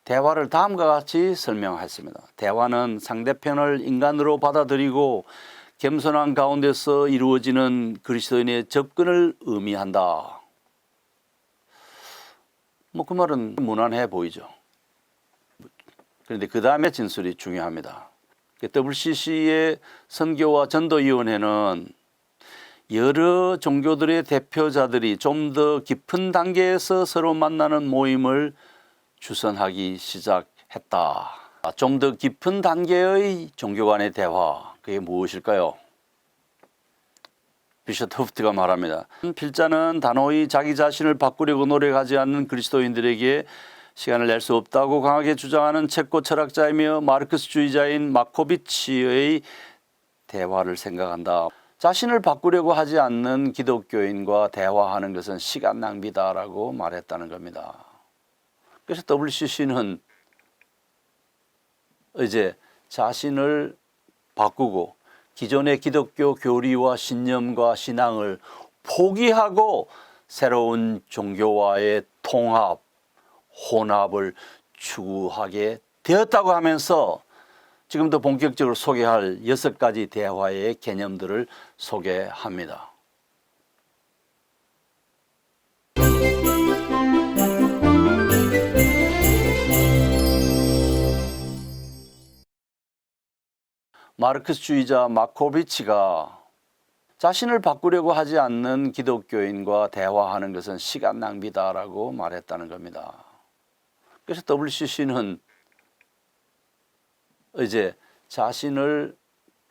대화를 다음과 같이 설명했습니다. 대화는 상대편을 인간으로 받아들이고 겸손한 가운데서 이루어지는 그리스도인의 접근을 의미한다. 그 말은 무난해 보이죠. 그런데 그 다음에 진술이 중요합니다. WCC의 선교와 전도위원회는 여러 종교들의 대표자들이 좀 더 깊은 단계에서 서로 만나는 모임을 주선하기 시작했다. 좀 더 깊은 단계의 종교 간의 대화, 그게 무엇일까요? 비셴 호프트가 말합니다. 필자는 단호히 자기 자신을 바꾸려고 노력하지 않는 그리스도인들에게 시간을 낼 수 없다고 강하게 주장하는 체코 철학자이며 마르크스주의자인 마코비치의 대화를 생각한다. 자신을 바꾸려고 하지 않는 기독교인과 대화하는 것은 시간 낭비다라고 말했다는 겁니다. 그래서 WCC는 이제 자신을 바꾸고 기존의 기독교 교리와 신념과 신앙을 포기하고 새로운 종교와의 통합, 혼합을 추구하게 되었다고 하면서 지금도 본격적으로 소개할 6가지 대화의 개념들을 소개합니다. 마르크스주의자 마코비치가 자신을 바꾸려고 하지 않는 기독교인과 대화하는 것은 시간 낭비다라고 말했다는 겁니다. 그래서 WCC는 이제 자신을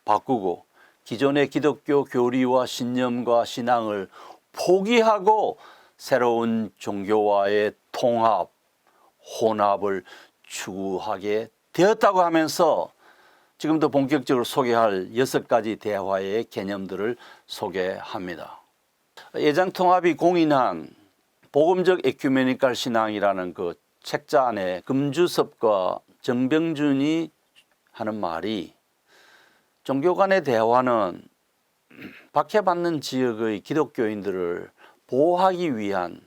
바꾸고 기존의 기독교 교리와 신념과 신앙을 포기하고 새로운 종교와의 통합, 혼합을 추구하게 되었다고 하면서 지금도 본격적으로 소개할 6가지 대화의 개념들을 소개합니다. 예장통합이 공인한 복음적 에큐메니칼 신앙이라는 그 책자 안에 금주섭과 정병준이 하는 말이 종교 간의 대화는 박해받는 지역의 기독교인들을 보호하기 위한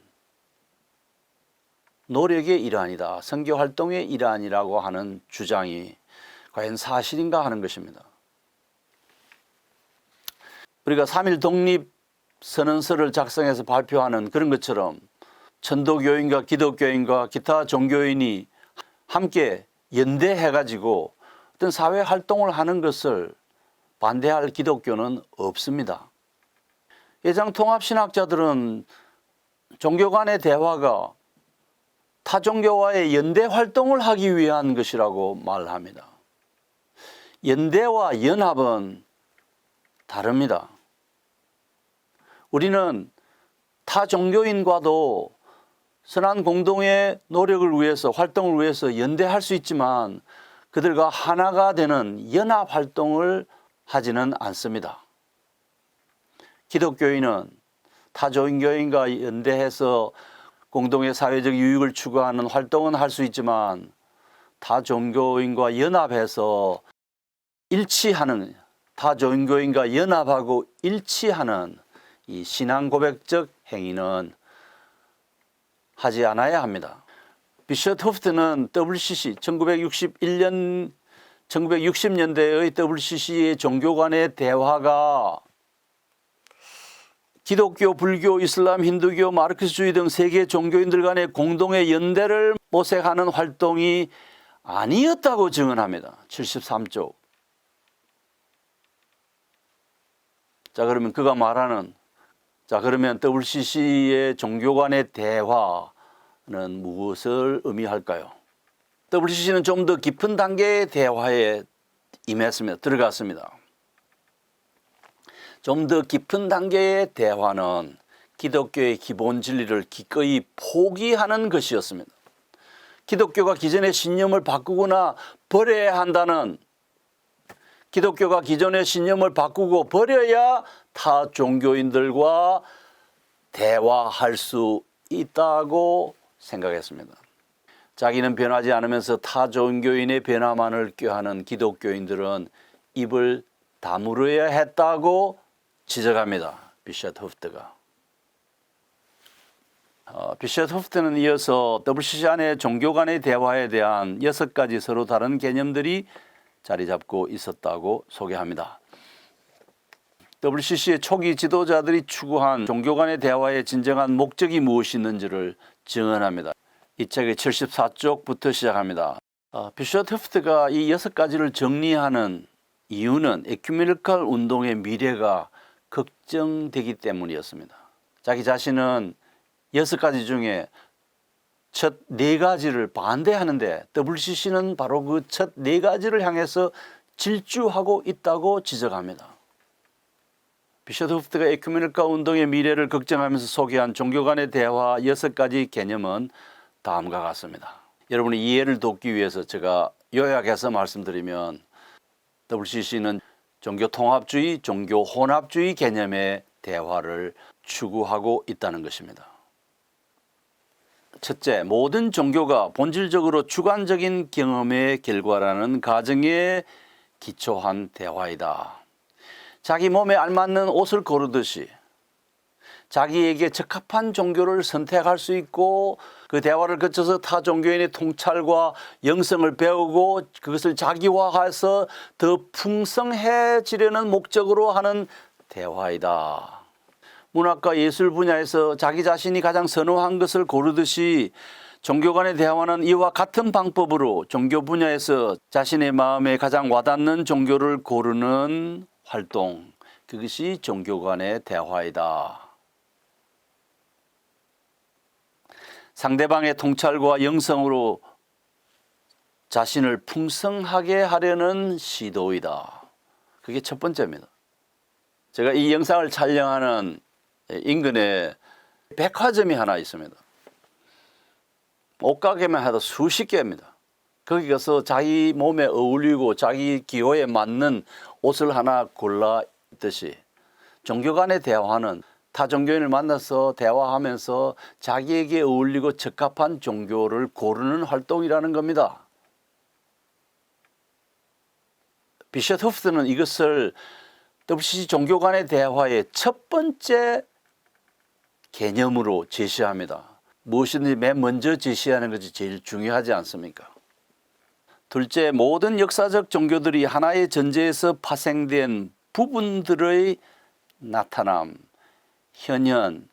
노력의 일환이다. 선교 활동의 일환이라고 하는 주장이 과연 사실인가 하는 것입니다. 우리가 3.1 독립선언서를 작성해서 발표하는 그런 것처럼 천도교인과 기독교인과 기타 종교인이 함께 연대해가지고 어떤 사회 활동을 하는 것을 반대할 기독교는 없습니다. 예장통합신학자들은 종교 간의 대화가 타종교와의 연대 활동을 하기 위한 것이라고 말합니다. 연대와 연합은 다릅니다. 우리는 타 종교인과도 선한 공동의 노력을 위해서 활동을 위해서 연대할 수 있지만 그들과 하나가 되는 연합 활동을 하지는 않습니다. 기독교인은 타 종교인과 연대해서 공동의 사회적 유익을 추구하는 활동은 할 수 있지만 타 종교인과 연합해서 일치하는 타 종교인과 연합하고 일치하는 이 신앙 고백적 행위는 하지 않아야 합니다. 비셴 호프트는 WCC 1960년대의 WCC의 종교 간의 대화가 기독교, 불교, 이슬람, 힌두교, 마르크스주의 등 세계 종교인들 간의 공동의 연대를 모색하는 활동이 아니었다고 증언합니다. 73쪽. 자, 그러면 그가 말하는, 그러면 WCC의 종교 간의 대화, 무엇을 의미할까요? WCC는 좀 더 깊은 단계의 대화에 임했습니다. 들어갔습니다. 좀 더 깊은 단계의 대화는 기독교의 기본 진리를 기꺼이 포기하는 것이었습니다. 기독교가 기존의 신념을 바꾸거나 버려야 한다는, 기독교가 기존의 신념을 바꾸고 버려야 타 종교인들과 대화할 수 있다고 생각했습니다. 자기는 변하지 않으면서 타 종교인의 변화만을 꾀하는 기독교인들은 입을 다물어야 했다고 지적합니다. 비셔트 호프트가. 비셔트 호프트는 이어서 WCC 안의 종교 간의 대화에 대한 6가지 서로 다른 개념들이 자리 잡고 있었다고 소개합니다. WCC의 초기 지도자들이 추구한 종교 간의 대화의 진정한 목적이 무엇이 있는지를 증언합니다. 이 책의 74쪽부터 시작합니다. 비셔트 호프트가 이 6가지를 정리하는 이유는 에큐메니컬 운동의 미래가 걱정되기 때문이었습니다. 자기 자신은 6가지 중에 첫 4가지를 반대하는데 WCC는 바로 그 첫 4가지를 향해서 질주하고 있다고 지적합니다. 비셔트 호프트가 에큐메니컬 운동의 미래를 걱정하면서 소개한 종교 간의 대화 6가지 개념은 다음과 같습니다. 여러분의 이해를 돕기 위해서 제가 요약해서 말씀드리면 WCC는 종교 통합주의, 종교 혼합주의 개념의 대화를 추구하고 있다는 것입니다. 첫째, 모든 종교가 본질적으로 주관적인 경험의 결과라는 가정에 기초한 대화이다. 자기 몸에 알맞는 옷을 고르듯이 자기에게 적합한 종교를 선택할 수 있고 그 대화를 거쳐서 타 종교인의 통찰과 영성을 배우고 그것을 자기화해서 더 풍성해지려는 목적으로 하는 대화이다. 문학과 예술 분야에서 자기 자신이 가장 선호한 것을 고르듯이 종교 간의 대화는 이와 같은 방법으로 종교 분야에서 자신의 마음에 가장 와닿는 종교를 고르는 활동, 그것이 종교 간의 대화이다. 상대방의 통찰과 영성으로 자신을 풍성하게 하려는 시도이다. 그게 첫 번째입니다. 제가 이 영상을 촬영하는 인근에 백화점이 하나 있습니다. 옷가게만 해도 수십 개입니다. 거기 가서 자기 몸에 어울리고 자기 기호에 맞는 옷을 하나 골라 입듯이 종교 간의 대화는 타 종교인을 만나서 대화하면서 자기에게 어울리고 적합한 종교를 고르는 활동이라는 겁니다. 비셔트 호프트는 이것을 WCC 종교 간의 대화의 첫 번째 개념으로 제시합니다. 무엇이든지 맨 먼저 제시하는 것이 제일 중요하지 않습니까? 둘째, 모든 역사적 종교들이 하나의 전제에서 파생된 부분들의 나타남, 현현,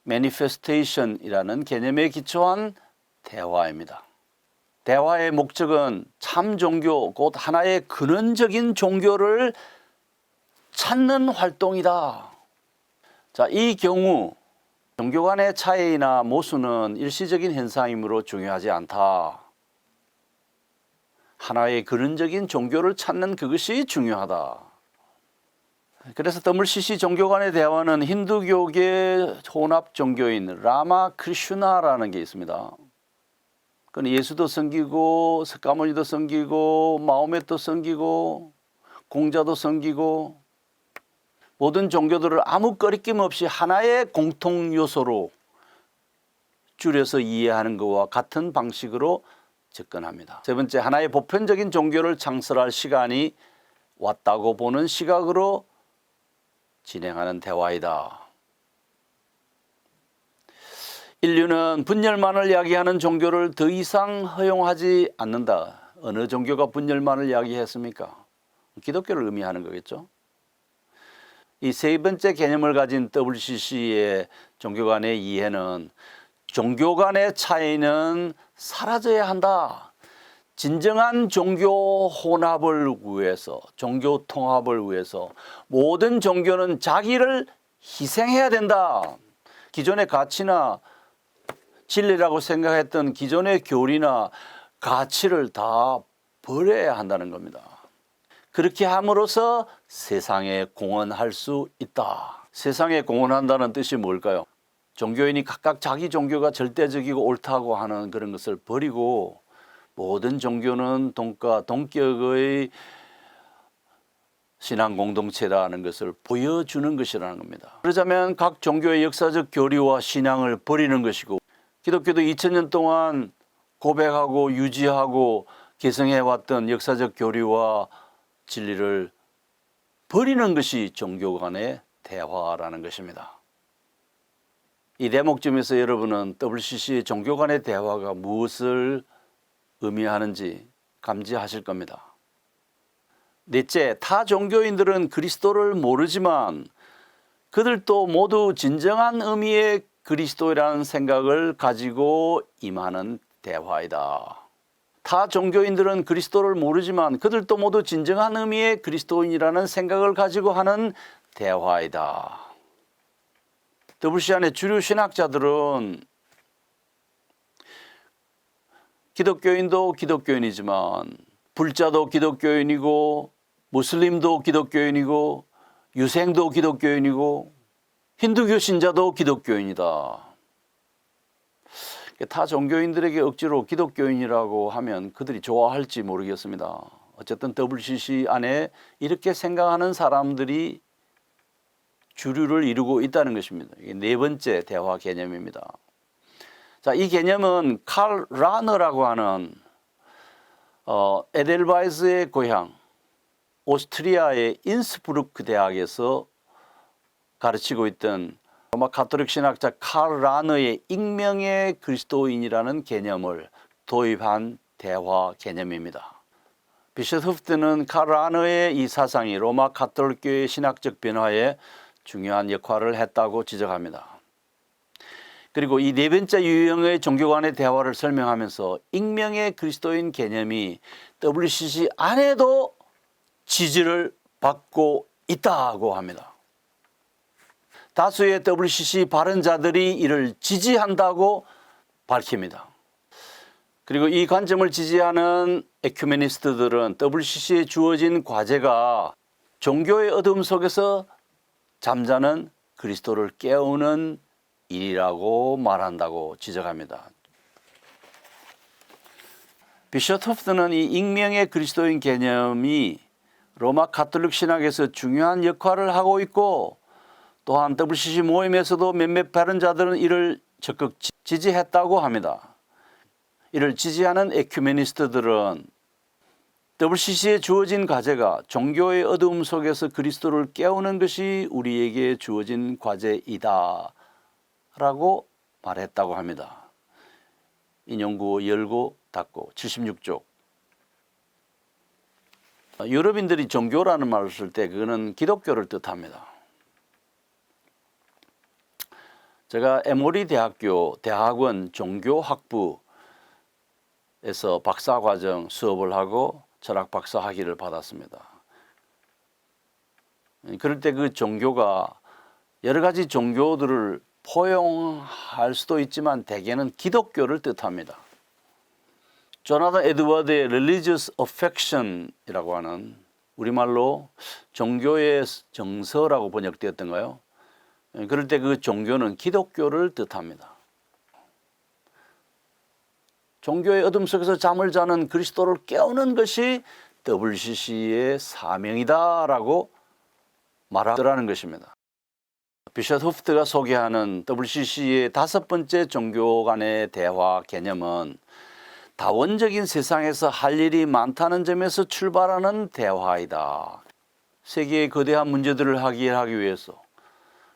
manifestation이라는 개념에 기초한 대화입니다. 대화의 목적은 참 종교, 곧 하나의 근원적인 종교를 찾는 활동이다. 자, 이 경우 종교 간의 차이나 모순은 일시적인 현상이므로 중요하지 않다. 하나의 근원적인 종교를 찾는 그것이 중요하다. 그래서 WCC 종교 간의 대화는 힌두교계 혼합 종교인 라마 크리슈나라는 게 있습니다. 그건 예수도 섬기고 석가모니도 섬기고 마호메도 섬기고 공자도 섬기고 모든 종교들을 아무 거리낌 없이 하나의 공통 요소로 줄여서 이해하는 것과 같은 방식으로 접근합니다. 세 번째, 하나의 보편적인 종교를 창설할 시간이 왔다고 보는 시각으로 진행하는 대화이다. 인류는 분열만을 이야기하는 종교를 더 이상 허용하지 않는다. 어느 종교가 분열만을 이야기했습니까? 기독교를 의미하는 거겠죠. 이 세 번째 개념을 가진 WCC의 종교 간의 이해는 종교 간의 차이는 사라져야 한다. 진정한 종교 혼합을 위해서, 종교 통합을 위해서 모든 종교는 자기를 희생해야 된다. 기존의 가치나 진리라고 생각했던 기존의 교리나 가치를 다 버려야 한다는 겁니다. 그렇게 함으로써 세상에 공헌할 수 있다. 세상에 공헌한다는 뜻이 뭘까요? 종교인이 각각 자기 종교가 절대적이고 옳다고 하는 그런 것을 버리고 모든 종교는 동과 동격의 신앙 공동체라는 것을 보여주는 것이라는 겁니다. 그러자면 각 종교의 역사적 교리와 신앙을 버리는 것이고 기독교도 2000년 동안 고백하고 유지하고 개성해왔던 역사적 교리와 진리를 버리는 것이 종교 간의 대화라는 것입니다. 이 대목쯤에서 여러분은 WCC의 종교 간의 대화가 무엇을 의미하는지 감지하실 겁니다. 넷째, 타 종교인들은 그리스도를 모르지만 그들도 모두 진정한 의미의 그리스도라는 생각을 가지고 임하는 대화이다. 타 종교인들은 그리스도를 모르지만 그들도 모두 진정한 의미의 그리스도인이라는 생각을 가지고 하는 대화이다. WCC 안에 주류 신학자들은 기독교인도 기독교인이지만 불자도 기독교인이고 무슬림도 기독교인이고 유생도 기독교인이고 힌두교 신자도 기독교인이다. 타 종교인들에게 억지로 기독교인이라고 하면 그들이 좋아할지 모르겠습니다. 어쨌든 WCC 안에 이렇게 생각하는 사람들이 주류를 이루고 있다는 것입니다. 이게 네 번째 대화 개념입니다. 자, 이 개념은 칼 라너라고 하는 에델바이스의 고향 오스트리아의 인스부르크 대학에서 가르치고 있던 로마 가톨릭 신학자 칼 라너의 익명의 그리스도인이라는 개념을 도입한 대화 개념입니다. 비셔 후프트는 칼 라너의 이 사상이 로마 가톨릭교의 신학적 변화에 중요한 역할을 했다고 지적합니다. 그리고 이 네 번째 유형의 종교 간의 대화를 설명하면서 익명의 그리스도인 개념이 WCC 안에도 지지를 받고 있다고 합니다. 다수의 WCC 발언자들이 이를 지지한다고 밝힙니다. 그리고 이 관점을 지지하는 에큐메니스트들은 WCC에 주어진 과제가 종교의 어둠 속에서 잠자는 그리스도를 깨우는 일이라고 말한다고 지적합니다. 비셔 후프트는 이 익명의 그리스도인 개념이 로마 가톨릭 신학에서 중요한 역할을 하고 있고 또한 WCC 모임에서도 몇몇 발언자들은 이를 적극 지지했다고 합니다. 이를 지지하는 에큐메니스트들은 WCC에 주어진 과제가 종교의 어두움 속에서 그리스도를 깨우는 것이 우리에게 주어진 과제이다 라고 말했다고 합니다. 인용구 열고 닫고 76쪽. 유럽인들이 종교라는 말을 쓸 때 그거는 기독교를 뜻합니다. 제가 에모리 대학교 대학원 종교학부에서 박사과정 수업을 하고 철학 박사 학위를 받았습니다. 그럴 때 그 종교가 여러 가지 종교들을 포용할 수도 있지만 대개는 기독교를 뜻합니다. 조나단 에드워드의 Religious Affection이라고 하는 우리말로 종교의 정서라고 번역되었던가요? 그럴 때 그 종교는 기독교를 뜻합니다. 종교의 어둠 속에서 잠을 자는 그리스도를 깨우는 것이 WCC의 사명이다라고 말하더라는 것입니다. 비셔 후프트가 소개하는 WCC의 다섯 번째 종교 간의 대화 개념은 다원적인 세상에서 할 일이 많다는 점에서 출발하는 대화이다. 세계의 거대한 문제들을 해결하기 위해서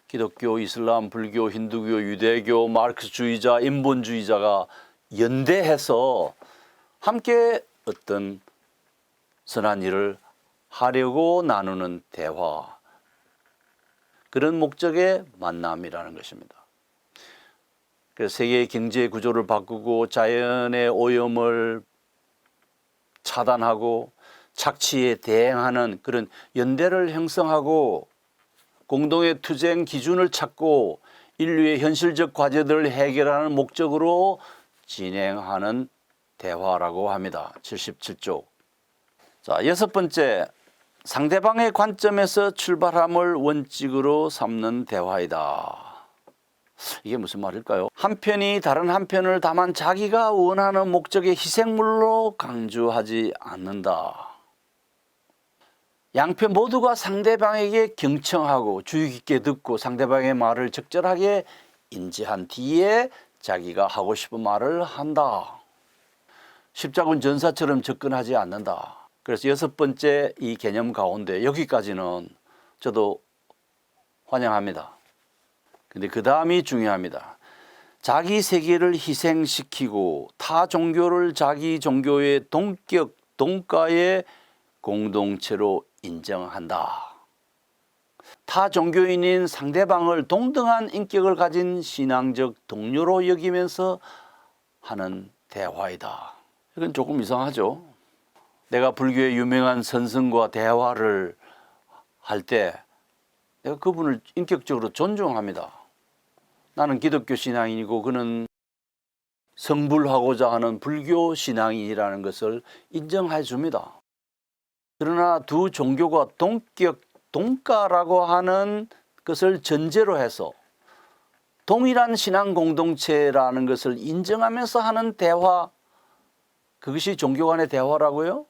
기독교, 이슬람, 불교, 힌두교, 유대교, 마르크스주의자, 인본주의자가 연대해서 함께 어떤 선한 일을 하려고 나누는 대화, 그런 목적의 만남이라는 것입니다. 그래서 세계의 경제 구조를 바꾸고 자연의 오염을 차단하고 착취에 대응하는 그런 연대를 형성하고 공동의 투쟁 기준을 찾고 인류의 현실적 과제들을 해결하는 목적으로 진행하는 대화라고 합니다. 77쪽. 자, 여섯 번째, 상대방의 관점에서 출발함을 원칙으로 삼는 대화이다. 이게 무슨 말일까요? 한편이 다른 한편을 다만 자기가 원하는 목적의 희생물로 강조하지 않는다. 양편 모두가 상대방에게 경청하고 주의 깊게 듣고 상대방의 말을 적절하게 인지한 뒤에 자기가 하고 싶은 말을 한다. 십자군 전사처럼 접근하지 않는다. 그래서 여섯 번째 이 개념 가운데 여기까지는 저도 환영합니다. 근데 그 다음이 중요합니다. 자기 세계를 희생시키고 타 종교를 자기 종교의 동격, 동가의 공동체로 인정한다. 타 종교인인 상대방을 동등한 인격을 가진 신앙적 동료로 여기면서 하는 대화이다. 이건 조금 이상하죠. 내가 불교의 유명한 선생과 대화를 할 때 내가 그분을 인격적으로 존중합니다. 나는 기독교 신앙인이고 그는 성불하고자 하는 불교 신앙인이라는 것을 인정해 줍니다. 그러나 두 종교가 동격, 동가라고 하는 것을 전제로 해서 동일한 신앙 공동체라는 것을 인정하면서 하는 대화, 그것이 종교 간의 대화라고요?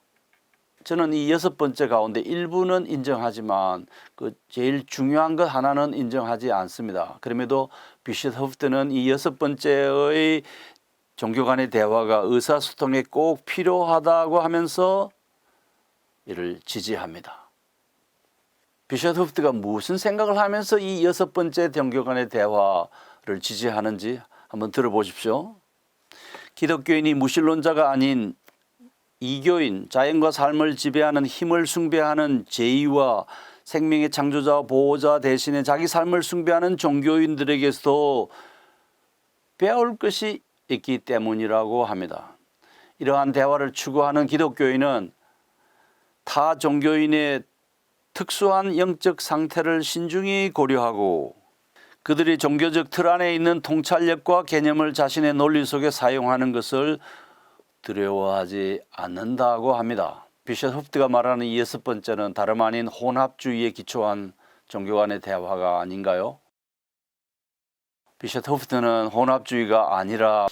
저는 이 여섯 번째 가운데 일부는 인정하지만 그 제일 중요한 것 하나는 인정하지 않습니다. 그럼에도 비숍 허프트는 이 여섯 번째의 종교 간의 대화가 의사소통에 꼭 필요하다고 하면서 이를 지지합니다. 비숍 허프트가 무슨 생각을 하면서 이 여섯 번째 종교 간의 대화를 지지하는지 한번 들어보십시오. 기독교인이 무신론자가 아닌 이교인, 자연과 삶을 지배하는 힘을 숭배하는 제의와 생명의 창조자 보호자 대신에 자기 삶을 숭배하는 종교인들에게서도 배울 것이 있기 때문이라고 합니다. 이러한 대화를 추구하는 기독교인은 타 종교인의 특수한 영적 상태를 신중히 고려하고 그들이 종교적 틀 안에 있는 통찰력과 개념을 자신의 논리 속에 사용하는 것을 두려워하지 않는다고 합니다. 비숍 허프트가 말하는 이 여섯 번째는 다름 아닌 혼합주의에 기초한 종교 간의 대화가 아닌가요? 비숍 허프트는 혼합주의가 아니라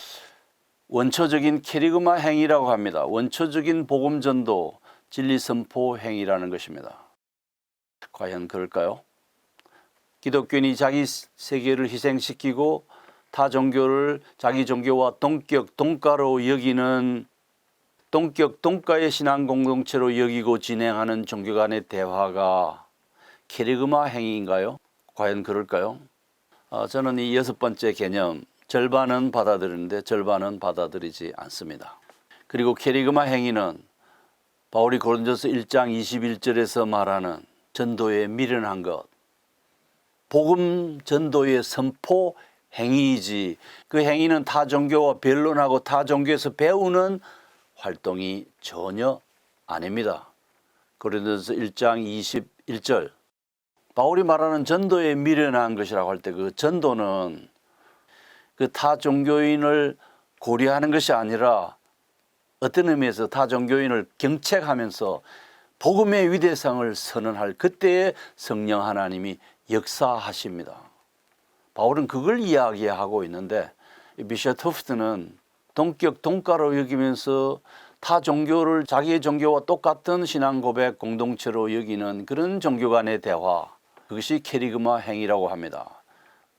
원초적인 캐리그마 행위라고 합니다. 원초적인 복음 전도, 진리 선포 행위라는 것입니다. 과연 그럴까요? 기독교인이 자기 세계를 희생시키고 타 종교를 자기 종교와 동격, 동가로 여기는 동격, 동가의 신앙 공동체로 여기고 진행하는 종교 간의 대화가 캐리그마 행위인가요? 과연 그럴까요? 저는 이 여섯 번째 개념 절반은 받아들이는데 절반은 받아들이지 않습니다. 그리고 캐리그마 행위는 바울이 고린도서 1장 21절에서 말하는 전도에 미련한 것, 복음 전도의 선포 행위이지 그 행위는 타 종교와 변론하고 타 종교에서 배우는 활동이 전혀 아닙니다. 고린도서 1장 21절 바울이 말하는 전도에 미련한 것이라고 할 때 그 전도는 그 타 종교인을 고려하는 것이 아니라 어떤 의미에서 타 종교인을 경책하면서 복음의 위대성을 선언할 그때에 성령 하나님이 역사하십니다. 바울은 그걸 이야기하고 있는데 비숍 허프트는 동격 동가로 여기면서 타 종교를 자기의 종교와 똑같은 신앙 고백 공동체로 여기는 그런 종교 간의 대화, 그것이 캐리그마 행위라고 합니다.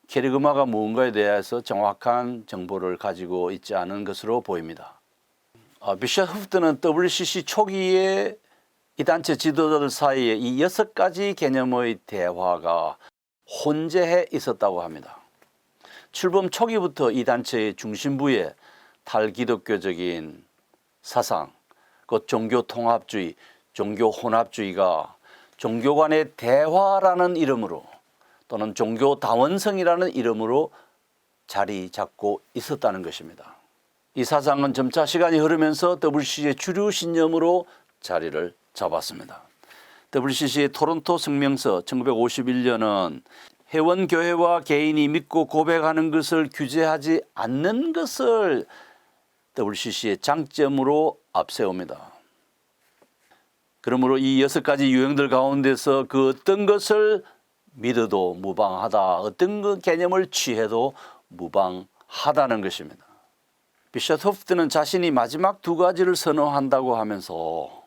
캐리그마가 무언가에 대해서 정확한 정보를 가지고 있지 않은 것으로 보입니다. 비숍 허프트는 WCC 초기에 이 단체 지도자들 사이에 이 6가지 개념의 대화가 혼재해 있었다고 합니다. 출범 초기부터 이 단체의 중심부에 탈기독교적인 사상, 곧 종교 통합주의, 종교 혼합주의가 종교 간의 대화라는 이름으로 또는 종교 다원성이라는 이름으로 자리 잡고 있었다는 것입니다. 이 사상은 점차 시간이 흐르면서 WCC의 주류 신념으로 자리를 잡았습니다. WCC의 토론토 성명서 1951년은 회원교회와 개인이 믿고 고백하는 것을 규제하지 않는 것을 WCC의 장점으로 앞세웁니다. 그러므로 이 6가지 유형들 가운데서 그 어떤 것을 믿어도 무방하다, 어떤 그 개념을 취해도 무방하다는 것입니다. 비셔프 호프트는 자신이 마지막 2가지를 선호한다고 하면서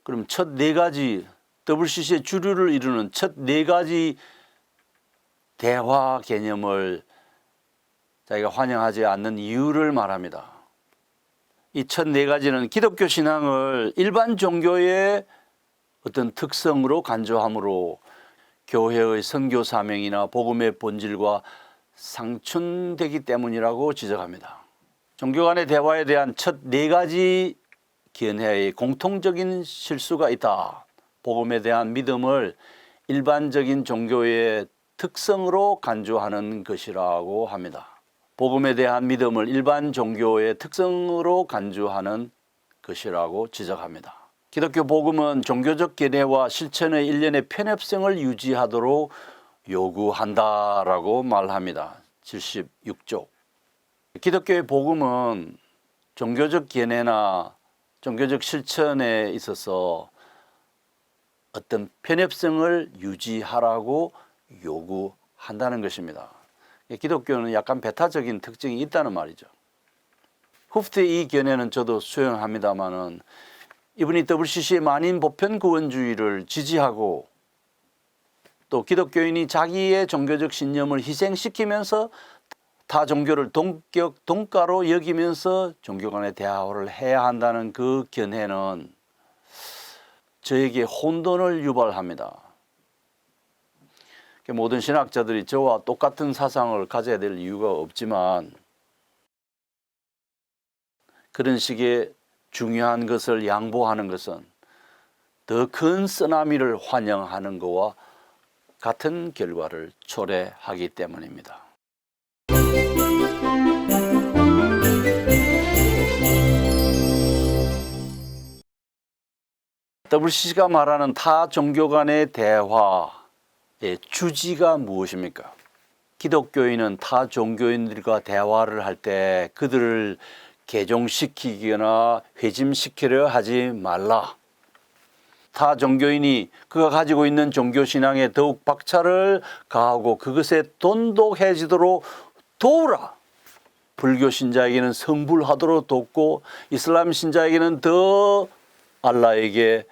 그럼 첫 4가지, WCC의 주류를 이루는 첫 4가지 대화 개념을 자기가 환영하지 않는 이유를 말합니다. 이 첫 4가지는 기독교 신앙을 일반 종교의 어떤 특성으로 간주함으로 교회의 선교 사명이나 복음의 본질과 상충되기 때문이라고 지적합니다. 종교 간의 대화에 대한 첫 4가지 견해의 공통적인 실수가 있다. 복음에 대한 믿음을 일반적인 종교의 특성으로 간주하는 것이라고 합니다. 복음에 대한 믿음을 일반 종교의 특성으로 간주하는 것이라고 지적합니다. 기독교 복음은 종교적 견해와 실천의 일련의 편협성을 유지하도록 요구한다라고 말합니다. 76쪽. 기독교의 복음은 종교적 견해나 종교적 실천에 있어서 어떤 편협성을 유지하라고 요구한다는 것입니다. 기독교는 약간 배타적인 특징이 있다는 말이죠. 후프트의 이 견해는 저도 수용합니다만은 이분이 WCC의 만인 보편 구원주의를 지지하고 또 기독교인이 자기의 종교적 신념을 희생시키면서 타 종교를 동격 동가로 여기면서 종교 간의 대화를 해야 한다는 그 견해는 저에게 혼돈을 유발합니다. 모든 신학자들이 저와 똑같은 사상을 가져야 될 이유가 없지만 그런 식의 중요한 것을 양보하는 것은 더 큰 쓰나미를 환영하는 것과 같은 결과를 초래하기 때문입니다. WCC가 말하는 타 종교 간의 대화의 주지가 무엇입니까? 기독교인은 타 종교인들과 대화를 할 때 그들을 개종시키거나 회심시키려 하지 말라. 타 종교인이 그가 가지고 있는 종교신앙에 더욱 박차를 가하고 그것에 돈독해지도록 도우라. 불교 신자에게는 성불하도록 돕고 이슬람 신자에게는 더 알라에게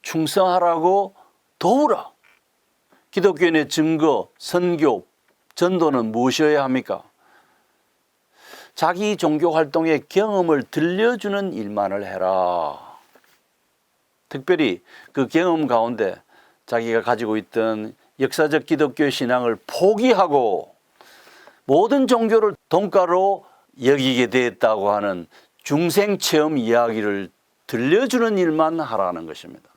충성하라고 도우라. 기독교인의 증거, 선교, 전도는 무엇이어야 합니까? 자기 종교 활동의 경험을 들려주는 일만을 해라. 특별히 그 경험 가운데 자기가 가지고 있던 역사적 기독교 신앙을 포기하고 모든 종교를 동가로 여기게 되었다고 하는 중생체험 이야기를 들려주는 일만 하라는 것입니다.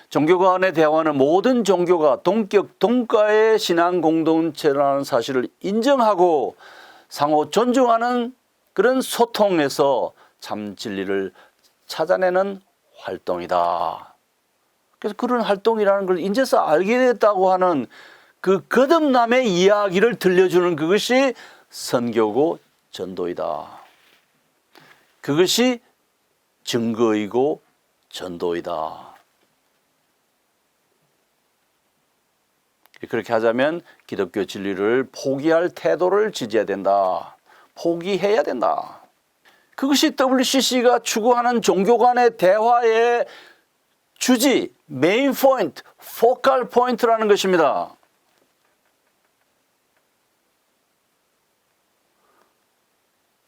종교 간의 대화는 모든 종교가 동격 동가의 신앙 공동체라는 사실을 인정하고 상호 존중하는 그런 소통에서 참 진리를 찾아내는 활동이다. 그래서 그런 활동이라는 걸 인제서 알게 됐다고 하는 그 거듭남의 이야기를 들려주는 그것이 선교고 전도이다. 그것이 증거이고 전도이다. 그렇게 하자면 기독교 진리를 포기할 태도를 지져야 된다. 포기해야 된다. 그것이 WCC가 추구하는 종교 간의 대화의 주지, 메인 포인트, 포컬 포인트라는 것입니다.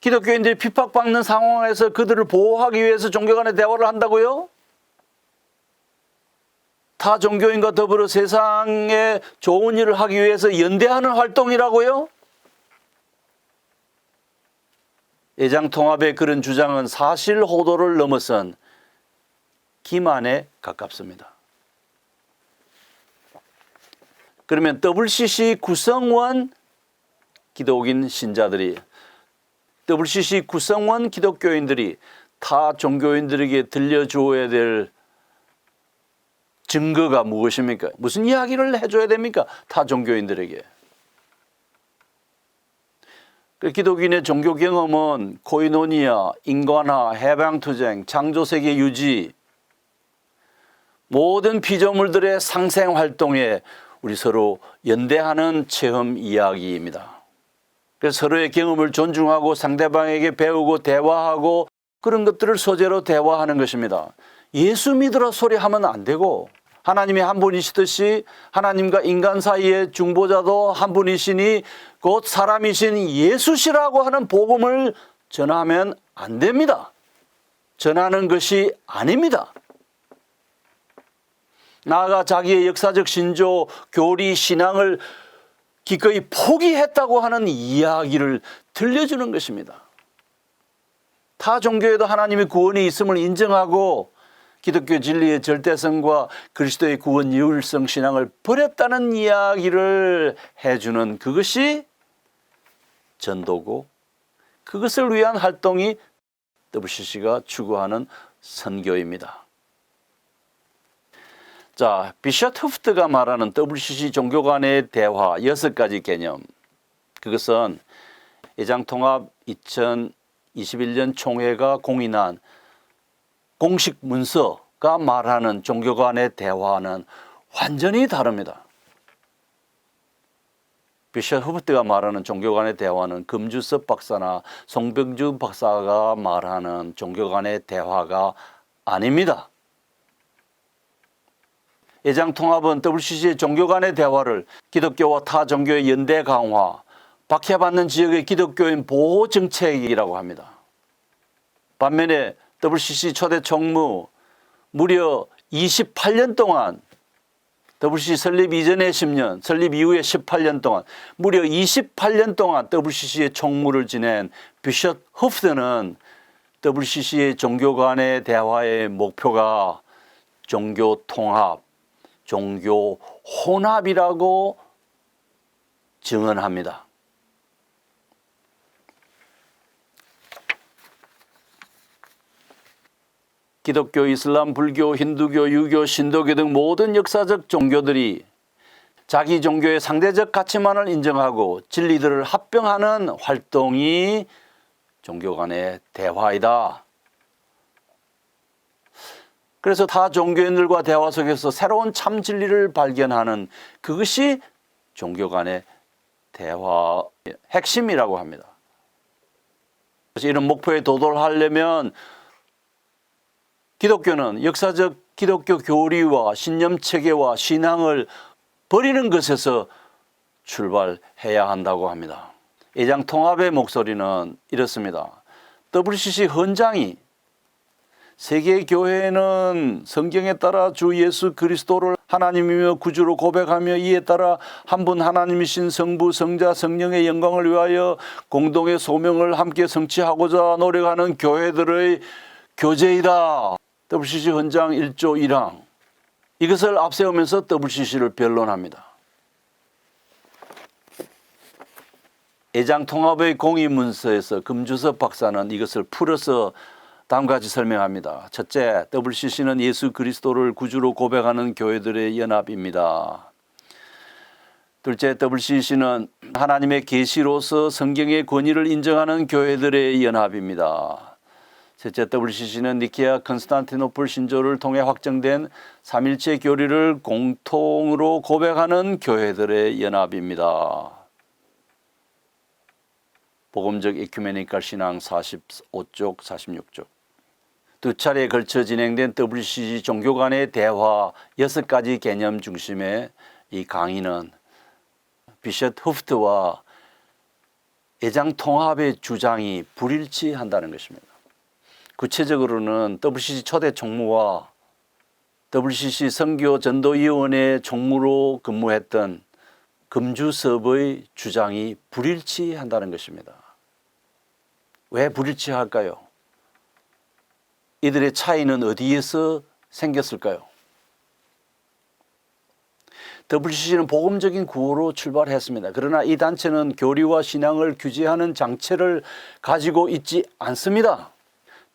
기독교인들이 핍박받는 상황에서 그들을 보호하기 위해서 종교 간의 대화를 한다고요? 타 종교인과 더불어 세상에 좋은 일을 하기 위해서 연대하는 활동이라고요? 애장통합의 그런 주장은 사실 호도를 넘어선 기만에 가깝습니다. 그러면 WCC 구성원 기독인 신자들이 WCC 구성원 기독교인들이 타 종교인들에게 들려주어야 될 증거가 무엇입니까? 무슨 이야기를 해줘야 됩니까? 타 종교인들에게. 기독인의 종교 경험은 코이노니아, 인간화, 해방투쟁, 창조세계 유지, 모든 피조물들의 상생활동에 우리 서로 연대하는 체험 이야기입니다. 그래서 서로의 경험을 존중하고 상대방에게 배우고 대화하고 그런 것들을 소재로 대화하는 것입니다. 예수 믿으라 소리하면 안 되고, 하나님이 한 분이시듯이 하나님과 인간 사이의 중보자도 한 분이시니 곧 사람이신 예수시라고 하는 복음을 전하면 안 됩니다. 전하는 것이 아닙니다. 나아가 자기의 역사적 신조, 교리, 신앙을 기꺼이 포기했다고 하는 이야기를 들려주는 것입니다. 타 종교에도 하나님의 구원이 있음을 인정하고 기독교 진리의 절대성과 그리스도의 구원 유일성 신앙을 버렸다는 이야기를 해주는 그것이 전도고, 그것을 위한 활동이 WCC가 추구하는 선교입니다. 자, 비셔트 후프트가 말하는 WCC 종교 간의 대화 6가지 개념. 그것은 애장통합 2021년 총회가 공인한 공식 문서가 말하는 종교 간의 대화는 완전히 다릅니다. 비셔트 후프트가 말하는 종교 간의 대화는 금주섭 박사나 송병주 박사가 말하는 종교 간의 대화가 아닙니다. 애장통합은 WCC의 종교 간의 대화를 기독교와 타 종교의 연대 강화, 박해받는 지역의 기독교인 보호 정책이라고 합니다. 반면에 WCC 초대 총무 무려 28년 동안, WCC 설립 이전에 10년, 설립 이후에 18년 동안, 무려 28년 동안 WCC의 총무를 지낸 비숍 후프트는 WCC의 종교 간의 대화의 목표가 종교 통합, 종교 혼합이라고 증언합니다. 기독교, 이슬람, 불교, 힌두교, 유교, 신도교 등 모든 역사적 종교들이 자기 종교의 상대적 가치만을 인정하고 진리들을 합병하는 활동이 종교 간의 대화이다. 그래서 타 종교인들과 대화 속에서 새로운 참 진리를 발견하는 그것이 종교 간의 대화의 핵심이라고 합니다. 그래서 이런 목표에 도달하려면 기독교는 역사적 기독교 교리와 신념 체계와 신앙을 버리는 것에서 출발해야 한다고 합니다. 애장통합의 목소리는 이렇습니다. WCC 헌장이 세계교회는 성경에 따라 주 예수 그리스도를 하나님이며 구주로 고백하며 이에 따라 한 분 하나님이신 성부, 성자, 성령의 영광을 위하여 공동의 소명을 함께 성취하고자 노력하는 교회들의 교제이다. WCC 헌장 1조 1항. 이것을 앞세우면서 WCC를 변론합니다. 애장통합의 공의문서에서 금주섭 박사는 이것을 풀어서 다음과 같이 설명합니다. 첫째, WCC는 예수 그리스도를 구주로 고백하는 교회들의 연합입니다. 둘째, WCC는 하나님의 계시로서 성경의 권위를 인정하는 교회들의 연합입니다. 셋째, WCC는 니케아 컨스탄티노플 신조를 통해 확정된 삼일체 교리를 공통으로 고백하는 교회들의 연합입니다. 복음적 에큐메니컬 신앙 45쪽, 46쪽. 두 차례에 걸쳐 진행된 WCC 종교 간의 대화 6가지 개념 중심의 이 강의는 비숍 후프트와 애장통합의 주장이 불일치한다는 것입니다. 구체적으로는 WCC 초대 총무와 WCC 선교전도위원회 총무로 근무했던 금주섭의 주장이 불일치한다는 것입니다. 왜 불일치할까요? 이들의 차이는 어디에서 생겼을까요? WCC는 복음적인 구호로 출발했습니다. 그러나 이 단체는 교리와 신앙을 규제하는 장치를 가지고 있지 않습니다.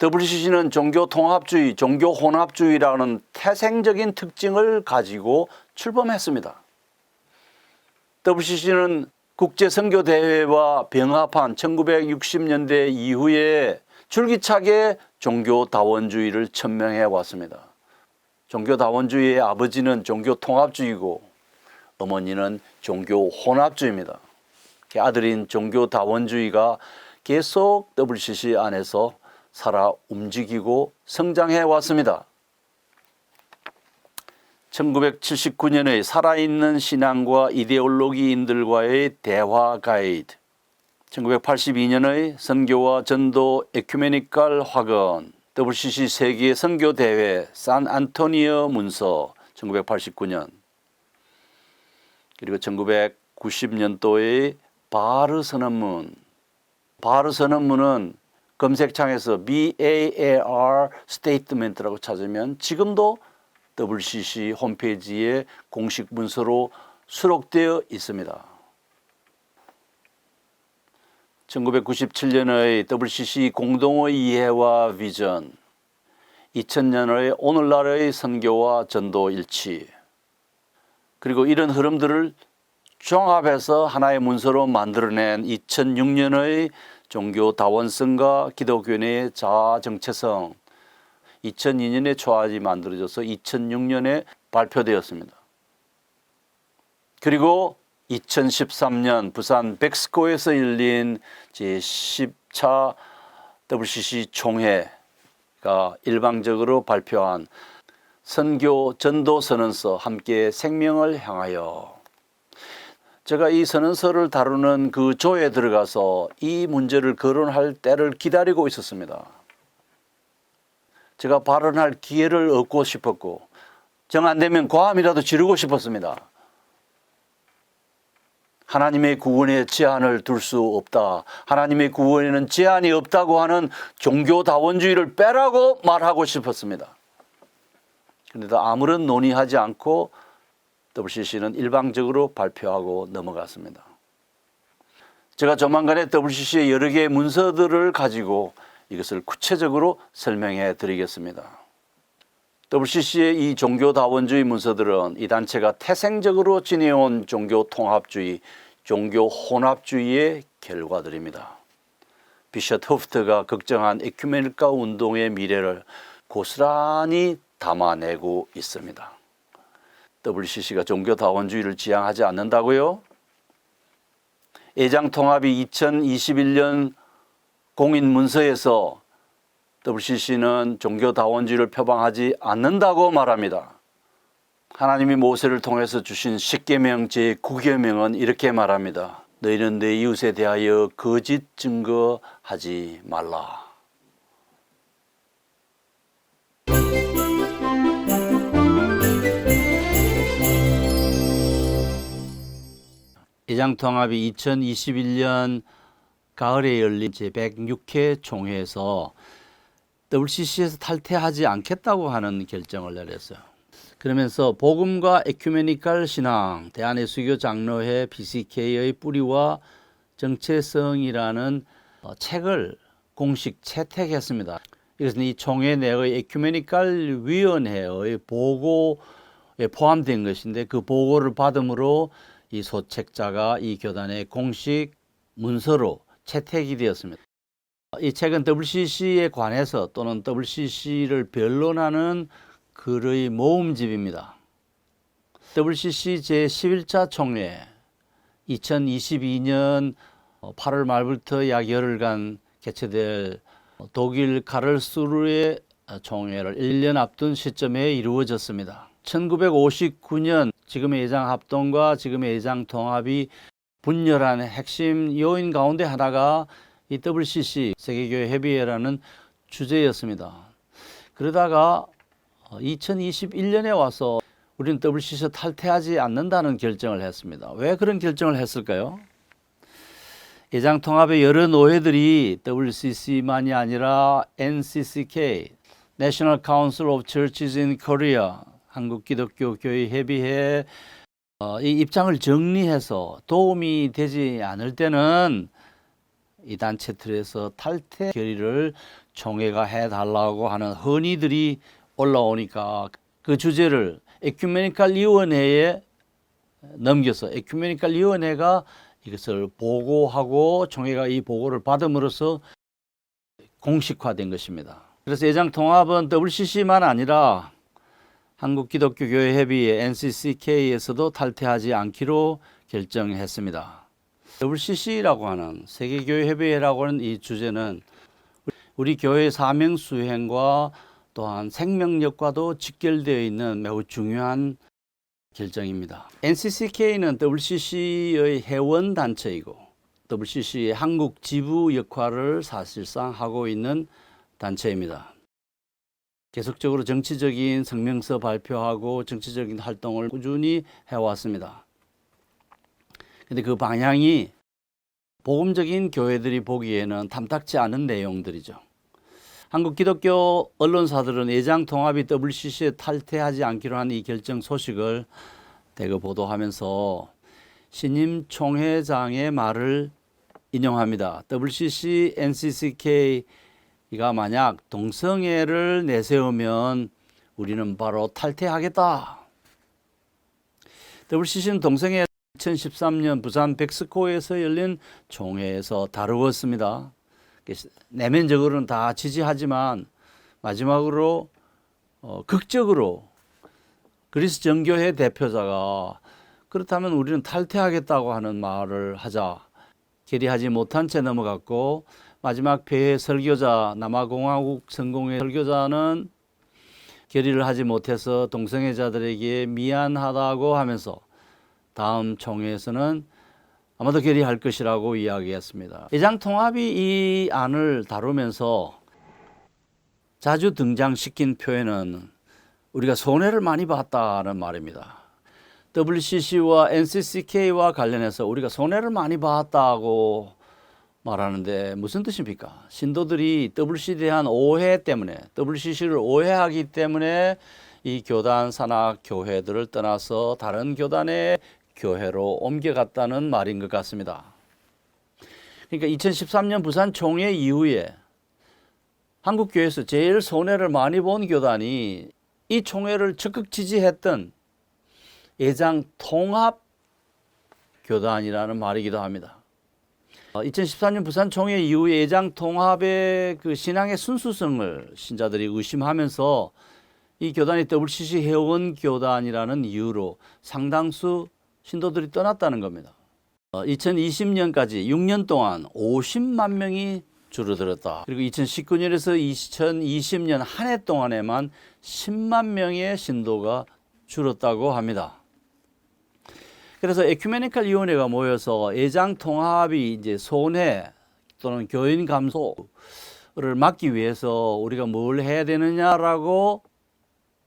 WCC는 종교 통합주의, 종교 혼합주의라는 태생적인 특징을 가지고 출범했습니다. WCC는 국제선교대회와 병합한 1960년대 이후에 줄기차게 종교다원주의를 천명해 왔습니다. 종교다원주의의 아버지는 종교통합주의고 어머니는 종교혼합주의입니다. 아들인 종교다원주의가 계속 WCC 안에서 살아 움직이고 성장해 왔습니다. 1979년의 살아있는 신앙과 이데올로기인들과의 대화 가이드, 1982년의 선교와 전도 에큐메니컬 학원, WCC 세계 선교대회 산안토니오 문서 1989년, 그리고 1990년도의 바르 선언문. 바르 선언문은 검색창에서 BAAR 스테이트먼트라고 찾으면 지금도 WCC 홈페이지에 공식 문서로 수록되어 있습니다. 1997년의 WCC 공동의 이해와 비전, 2000년의 오늘날의 선교와 전도 일치, 그리고 이런 흐름들을 종합해서 하나의 문서로 만들어낸 2006년의 종교다원성과 기독교인의 자아정체성, 2002년에 초안이 만들어져서 2006년에 발표되었습니다. 그리고 2013년 부산 백스코에서 열린 제10차 WCC 총회가 일방적으로 발표한 선교 전도 선언서 함께 생명을 향하여, 제가 이 선언서를 다루는 그 조에 들어가서 이 문제를 거론할 때를 기다리고 있었습니다. 제가 발언할 기회를 얻고 싶었고 정 안 되면 고함이라도 지르고 싶었습니다. 하나님의 구원에 제한을 둘 수 없다. 하나님의 구원에는 제한이 없다고 하는 종교다원주의를 빼라고 말하고 싶었습니다. 그런데 아무런 논의하지 않고 WCC는 일방적으로 발표하고 넘어갔습니다. 제가 조만간에 WCC의 여러 개의 문서들을 가지고 이것을 구체적으로 설명해 드리겠습니다. WCC의 이 종교다원주의 문서들은 이 단체가 태생적으로 지내온 종교통합주의, 종교혼합주의의 결과들입니다. 비셔 호프트가 걱정한 에큐메니카 운동의 미래를 고스란히 담아내고 있습니다. WCC가 종교다원주의를 지향하지 않는다고요? 애장통합이 2021년 공인문서에서 WCC는 종교다원주의를 표방하지 않는다고 말합니다. 하나님이 모세를 통해서 주신 십계명 제9계명은 이렇게 말합니다. 너희는 내 이웃에 대하여 거짓 증거하지 말라. 애장통합이 2021년 가을에 열린 제106회 총회에서 WCC에서 탈퇴하지 않겠다고 하는 결정을 내렸어요. 그러면서 복음과 에큐메니컬 신앙, 대한예수교 장로회 BCK의 뿌리와 정체성이라는 책을 공식 채택했습니다. 이것은 이 총회 내의 에큐메니컬 위원회의 보고에 포함된 것인데 그 보고를 받음으로 이 소책자가 이 교단의 공식 문서로 채택이 되었습니다. 이 책은 WCC에 관해서 또는 WCC를 변론하는 글의 모음집입니다. WCC 제11차 총회 2022년 8월 말부터 약 열흘간 개최될 독일 카를스루의 총회를 1년 앞둔 시점에 이루어졌습니다. 1959년 지금의 애장합동과 지금의 애장통합이 분열한 핵심 요인 가운데 하나가 이 WCC 세계교회 협의회라는 주제였습니다. 그러다가 2021년에 와서 우리는 WCC에서 탈퇴하지 않는다는 결정을 했습니다. 왜 그런 결정을 했을까요? 애장통합의 여러 노회들이 WCC만이 아니라 NCCK, National Council of Churches in Korea, 한국기독교교회협의회 이 입장을 정리해서 도움이 되지 않을 때는 이 단체 틀에서 탈퇴 결의를 총회가 해달라고 하는 건의들이 올라오니까 그 주제를 에큐메니칼 위원회에 넘겨서 에큐메니칼 위원회가 이것을 보고하고 총회가 이 보고를 받음으로써 공식화된 것입니다. 그래서 예장통합은 WCC만 아니라 한국기독교교회협의회 NCCK에서도 탈퇴하지 않기로 결정했습니다. WCC라고 하는 세계교회협의회라고 하는 이 주제는 우리 교회의 사명 수행과 또한 생명력과도 직결되어 있는 매우 중요한 결정입니다. NCCK는 WCC의 회원 단체이고 WCC의 한국 지부 역할을 사실상 하고 있는 단체입니다. 계속적으로 정치적인 성명서 발표하고 정치적인 활동을 꾸준히 해왔습니다. 근데 그 방향이 복음적인 교회들이 보기에는 탐탁지 않은 내용들이죠. 한국 기독교 언론사들은 예장통합이 WCC에 탈퇴하지 않기로 한 이 결정 소식을 대거 보도하면서 신임 총회장의 말을 인용합니다. WCC, NCCK가 만약 동성애를 내세우면 우리는 바로 탈퇴하겠다. WCC는 동성애 2013년 부산 백스코에서 열린 총회에서 다루었습니다. 내면적으로는 다 지지하지만 마지막으로 극적으로 그리스 정교회 대표자가 그렇다면 우리는 탈퇴하겠다고 하는 말을 하자 결의하지 못한 채 넘어갔고 마지막 폐회 설교자 남아공화국 성공회 설교자는 결의를 하지 못해서 동성애자들에게 미안하다고 하면서 다음 총회에서는 아마도 결의할 것이라고 이야기했습니다. 예장통합이 이 안을 다루면서 자주 등장시킨 표현은 우리가 손해를 많이 봤다는 말입니다. WCC와 NCCK와 관련해서 우리가 손해를 많이 봤다고 말하는데 무슨 뜻입니까? 신도들이 WCC에 대한 오해 때문에 WCC를 오해하기 때문에 이 교단 산악 교회들을 떠나서 다른 교단의 교회로 옮겨갔다는 말인 것 같습니다. 그러니까 2013년 부산 총회 이후에 한국교회에서 제일 손해를 많이 본 교단이 이 총회를 적극 지지했던 예장통합 교단이라는 말이기도 합니다. 2014년 부산 총회 이후에 예장통합의 그 신앙의 순수성을 신자들이 의심하면서 이 교단이 WCC 회원 교단이라는 이유로 상당수 신도들이 떠났다는 겁니다. 2020년까지 6년 동안 50만 명이 줄어들었다. 그리고 2019년에서 2020년 한 해 동안에만 10만 명의 신도가 줄었다고 합니다. 그래서 에큐메니칼 위원회가 모여서 예장 통합이 이제 손해 또는 교인 감소를 막기 위해서 우리가 뭘 해야 되느냐라고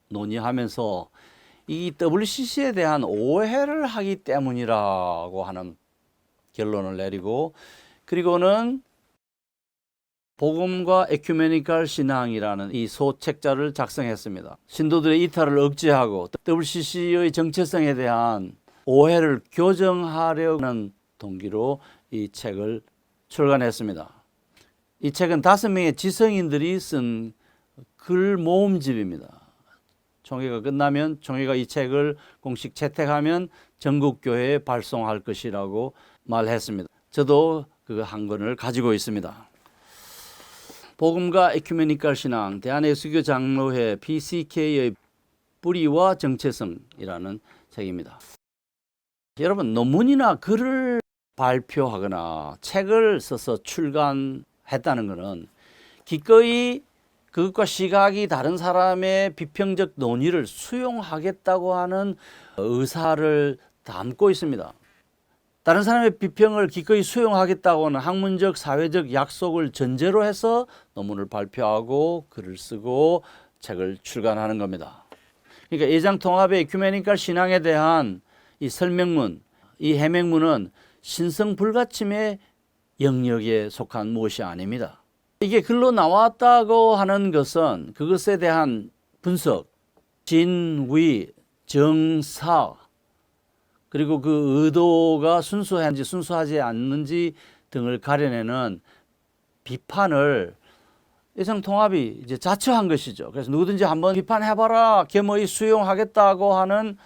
논의하면서 이 WCC에 대한 오해를 하기 때문이라고 하는 결론을 내리고 그리고는 복음과 에큐메니칼 신앙이라는 이 소책자를 작성했습니다. 신도들의 이탈을 억제하고 WCC의 정체성에 대한 오해를 교정하려는 동기로 이 책을 출간했습니다. 이 책은 5명의 지성인들이 쓴 글 모음집입니다. 총회가 끝나면 총회가 이 책을 공식 채택하면 전국 교회에 발송할 것이라고 말했습니다. 저도 그 한 권을 가지고 있습니다. 복음과 에큐메니칼 신앙, 대한예수교 장로회 PCK의 뿌리와 정체성이라는 책입니다. 여러분, 논문이나 글을 발표하거나 책을 써서 출간했다는 것은 기꺼이 그것과 시각이 다른 사람의 비평적 논의를 수용하겠다고 하는 의사를 담고 있습니다. 다른 사람의 비평을 기꺼이 수용하겠다고 하는 학문적, 사회적 약속을 전제로 해서 논문을 발표하고 글을 쓰고 책을 출간하는 겁니다. 그러니까 예장통합의 에큐메니칼 신앙에 대한 이 설명문, 이 해명문은 신성 불가침의 영역에 속한 무엇이 아닙니다. 이게 글로 나왔다고 하는 것은 그것에 대한 분석, 진위, 정사, 그리고 그 의도가 순수한지 순수하지 않는지 등을 가려내는 비판을 애정통합이 이제 자처한 것이죠. 그래서 누구든지 한번 비판해봐라, 겸허히 수용하겠다고 하는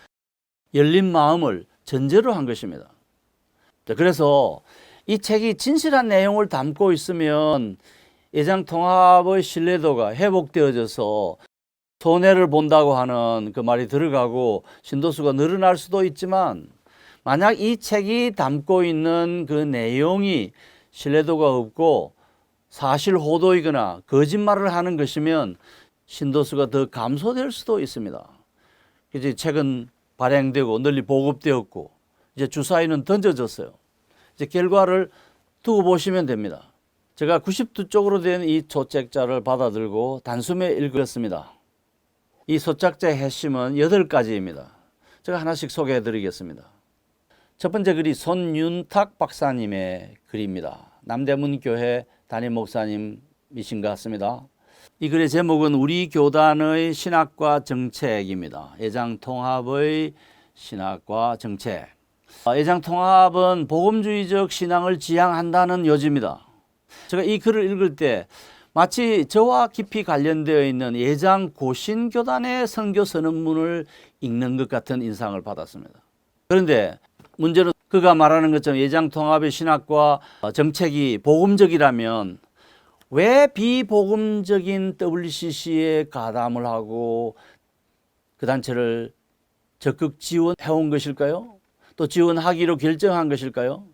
열린 마음을 전제로 한 것입니다. 그래서 이 책이 진실한 내용을 담고 있으면 애정통합의 신뢰도가 회복되어져서 손해를 본다고 하는 그 말이 들어가고 신도수가 늘어날 수도 있지만, 만약 이 책이 담고 있는 그 내용이 신뢰도가 없고 사실 호도이거나 거짓말을 하는 것이면 신도수가 더 감소될 수도 있습니다. 이제 책은 발행되고 널리 보급되었고 이제 주사위는 던져졌어요. 이제 결과를 두고 보시면 됩니다. 제가 92쪽으로 된 이 소책자를 받아들고 단숨에 읽었습니다. 이 소책자의 핵심은 8가지입니다. 제가 하나씩 소개해 드리겠습니다. 첫 번째 글이 손윤탁 박사님의 글입니다. 남대문 교회 담임 목사님이신 것 같습니다. 이 글의 제목은 우리 교단의 신학과 정책입니다. 애장통합의 신학과 정책. 애장통합은 복음주의적 신앙을 지향한다는 요지입니다. 제가 이 글을 읽을 때 마치 저와 깊이 관련되어 있는 예장 고신교단의 선교 선언문을 읽는 것 같은 인상을 받았습니다. 그런데 문제는 그가 말하는 것처럼 예장통합의 신학과 정책이 복음적이라면 왜 비복음적인 WCC에 가담을 하고 그 단체를 적극 지원해온 것일까요? 또 지원하기로 결정한 것일까요?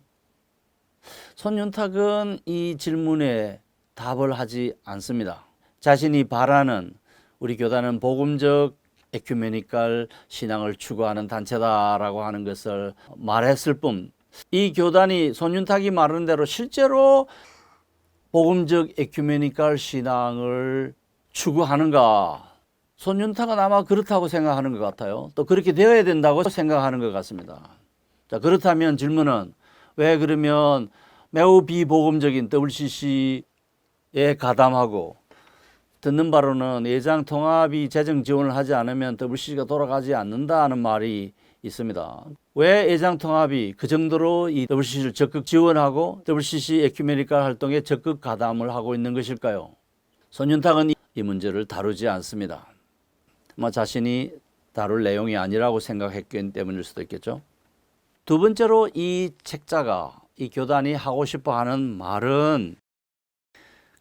손윤탁은 이 질문에 답을 하지 않습니다. 자신이 바라는 우리 교단은 복음적 에큐메니컬 신앙을 추구하는 단체다라고 하는 것을 말했을 뿐, 이 교단이 손윤탁이 말하는 대로 실제로 복음적 에큐메니컬 신앙을 추구하는가? 손윤탁은 아마 그렇다고 생각하는 것 같아요. 또 그렇게 되어야 된다고 생각하는 것 같습니다. 자, 그렇다면 질문은 왜 그러면 매우 비복음적인 WCC에 가담하고, 듣는 바로는 예장통합이 재정 지원을 하지 않으면 WCC가 돌아가지 않는다는 말이 있습니다. 왜 예장통합이 그 정도로 이 WCC를 적극 지원하고 WCC 에큐메니컬 활동에 적극 가담을 하고 있는 것일까요? 손윤탁은 이 문제를 다루지 않습니다. 자신이 다룰 내용이 아니라고 생각했기 때문일 수도 있겠죠. 두 번째로 이 책자가, 이 교단이 하고 싶어 하는 말은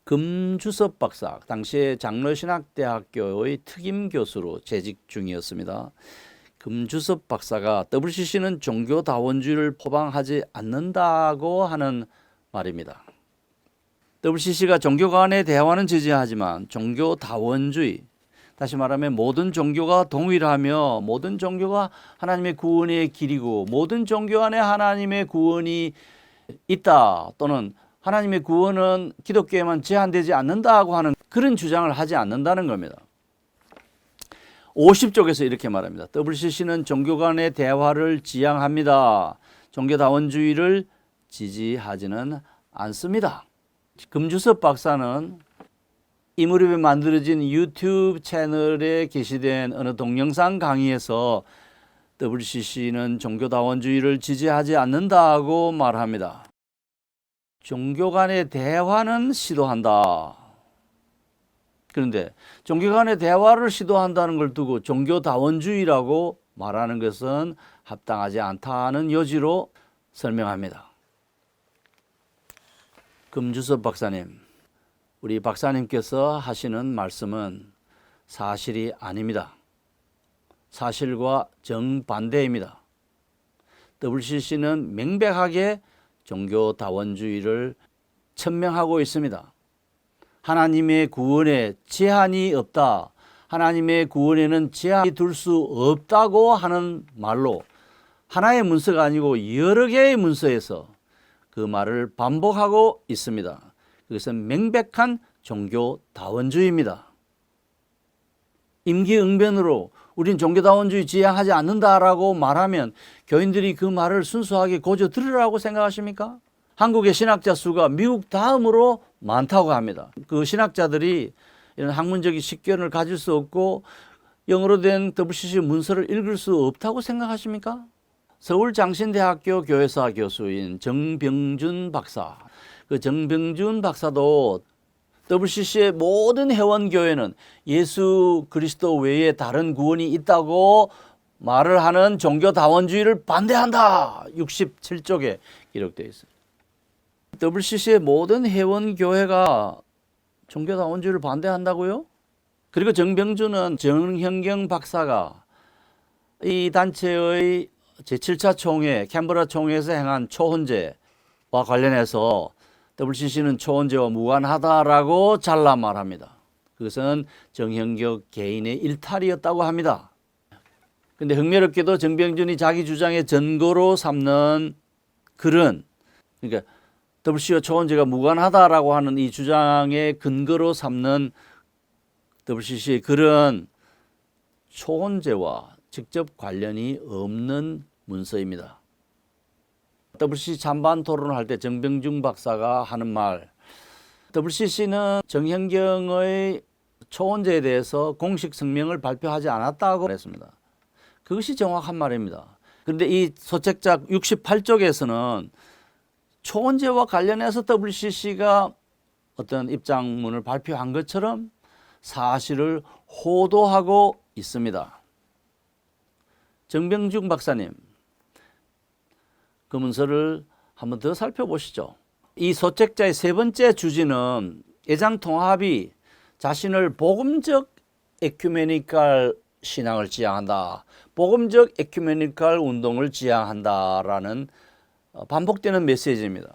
금주섭 박사, 당시에 장로신학대학교의 특임 교수로 재직 중이었습니다. 금주섭 박사가 WCC는 종교다원주의를 포방하지 않는다고 하는 말입니다. WCC가 종교 간의 대화는 지지하지만 종교다원주의, 다시 말하면 모든 종교가 동일하며 모든 종교가 하나님의 구원의 길이고 모든 종교 안에 하나님의 구원이 있다, 또는 하나님의 구원은 기독교에만 제한되지 않는다고 하는 그런 주장을 하지 않는다는 겁니다. 50쪽에서 이렇게 말합니다. WCC는 종교 간의 대화를 지향합니다. 종교다원주의를 지지하지는 않습니다. 금주섭 박사는 이 무렵에 만들어진 유튜브 채널에 게시된 어느 동영상 강의에서 WCC는 종교다원주의를 지지하지 않는다고 말합니다. 종교 간의 대화는 시도한다. 그런데 종교 간의 대화를 시도한다는 걸 두고 종교다원주의라고 말하는 것은 합당하지 않다는 요지로 설명합니다. 금주섭 박사님, 우리 박사님께서 하시는 말씀은 사실이 아닙니다. 사실과 정반대입니다. WCC는 명백하게 종교다원주의를 천명하고 있습니다. 하나님의 구원에 제한이 없다, 하나님의 구원에는 제한이 둘 수 없다고 하는 말로 하나의 문서가 아니고 여러 개의 문서에서 그 말을 반복하고 있습니다. 그것은 명백한 종교다원주의입니다. 임기응변으로 우린 종교다원주의 지향하지 않는다라고 말하면 교인들이 그 말을 순수하게 고저 들으라고 생각하십니까? 한국의 신학자 수가 미국 다음으로 많다고 합니다. 그 신학자들이 이런 학문적인 식견을 가질 수 없고 영어로 된 WCC 문서를 읽을 수 없다고 생각하십니까? 서울장신대학교 교회사 교수인 정병준 박사, 그 정병준 박사도 WCC의 모든 회원교회는 예수 그리스도 외에 다른 구원이 있다고 말을 하는 종교다원주의를 반대한다. 67쪽에 기록되어 있어요. WCC의 모든 회원교회가 종교다원주의를 반대한다고요? 그리고 정병준은 정형경 박사가 이 단체의 제7차 총회, 캔버라 총회에서 행한 초혼제와 관련해서 WCC는 초혼제와 무관하다라고 잘라 말합니다. 그것은 정형경 개인의 일탈이었다고 합니다. 근데 흥미롭게도 정병준이 자기 주장의 근거로 삼는 글은, 그러니까 WCC와 초혼제가 무관하다라고 하는 이 주장의 근거로 삼는 WCC의 글은 초혼제와 직접 관련이 없는 문서입니다. WCC 찬반 토론을 할 때 정병준 박사가 하는 말, WCC는 정형경의 초혼제에 대해서 공식 성명을 발표하지 않았다고 했습니다. 그것이 정확한 말입니다. 그런데 이 소책작 68쪽에서는 초혼제와 관련해서 WCC가 어떤 입장문을 발표한 것처럼 사실을 호도하고 있습니다. 정병준 박사님, 그 문서를 한번 더 살펴보시죠. 이 소책자의 세 번째 주지는 애장통합이 자신을 복음적 에큐메니칼 신앙을 지향한다, 복음적 에큐메니칼 운동을 지향한다라는 반복되는 메시지입니다.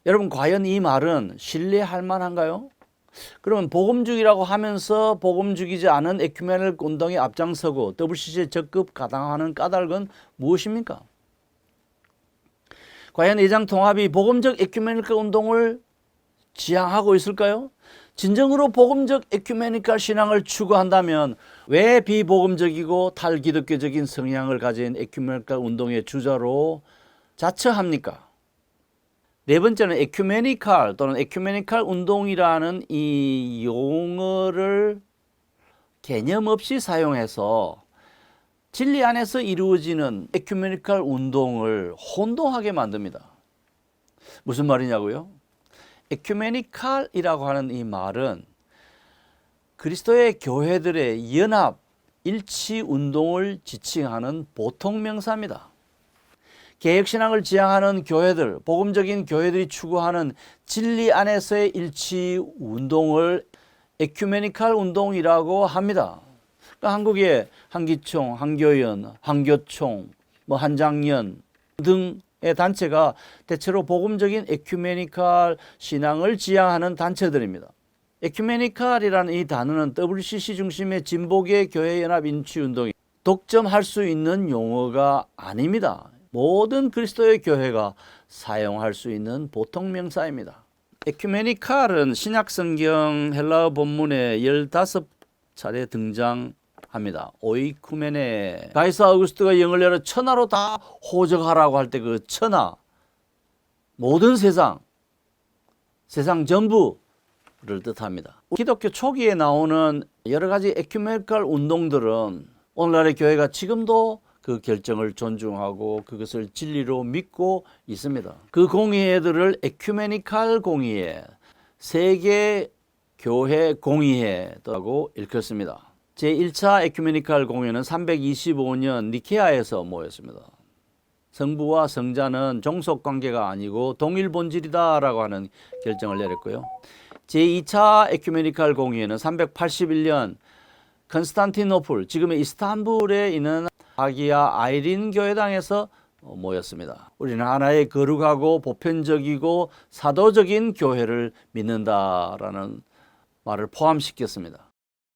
여러분, 과연 이 말은 신뢰할 만한가요? 그러면 복음주의라고 하면서 복음주의지 않은 에큐메니칼 운동에 앞장서고 WCC에 적극 가담하는 까닭은 무엇입니까? 과연 애장통합이 복음적 에큐메니칼 운동을 지향하고 있을까요? 진정으로 복음적 에큐메니칼 신앙을 추구한다면 왜 비복음적이고 탈기독교적인 성향을 가진 에큐메니칼 운동의 주자로 자처합니까? 네 번째는 에큐메니칼 또는 에큐메니칼 운동이라는 이 용어를 개념 없이 사용해서 진리 안에서 이루어지는 에큐메니칼 운동을 혼동하게 만듭니다. 무슨 말이냐고요? 에큐메니칼이라고 하는 이 말은 그리스도의 교회들의 연합, 일치 운동을 지칭하는 보통 명사입니다. 개혁신앙을 지향하는 교회들, 복음적인 교회들이 추구하는 진리 안에서의 일치 운동을 에큐메니칼 운동이라고 합니다. 그러니까 한국의 한기총, 한교연, 한교총, 한장년 등의 단체가 대체로 복음적인 에큐메니칼 신앙을 지향하는 단체들입니다. 에큐메니칼이라는 이 단어는 WCC 중심의 진보계 교회연합 인치운동이 독점할 수 있는 용어가 아닙니다. 모든 그리스도의 교회가 사용할 수 있는 보통 명사입니다. 에큐메니칼은 신약성경 헬라어 본문에 15차례 등장합니다. 오이쿠메네. 가이사 아우구스트가 영을 열어 천하로 다 호적하라고 할 때 그 천하, 모든 세상 전부를 뜻합니다. 기독교 초기에 나오는 여러 가지 에큐메니칼 운동들은 오늘날의 교회가 지금도 그 결정을 존중하고 그것을 진리로 믿고 있습니다. 그 공의회들을 에큐메니칼 공의회, 세계 교회 공의회라고 일컫습니다. 제1차 에큐메니칼 공의회는 325년 니케아에서 모였습니다. 성부와 성자는 종속 관계가 아니고 동일 본질이다라고 하는 결정을 내렸고요. 제2차 에큐메니칼 공의회는 381년 컨스탄티노플, 지금의 이스탄불에 있는 하기야 아이린 교회당에서 모였습니다. 우리는 하나의 거룩하고 보편적이고 사도적인 교회를 믿는다라는 말을 포함시켰습니다.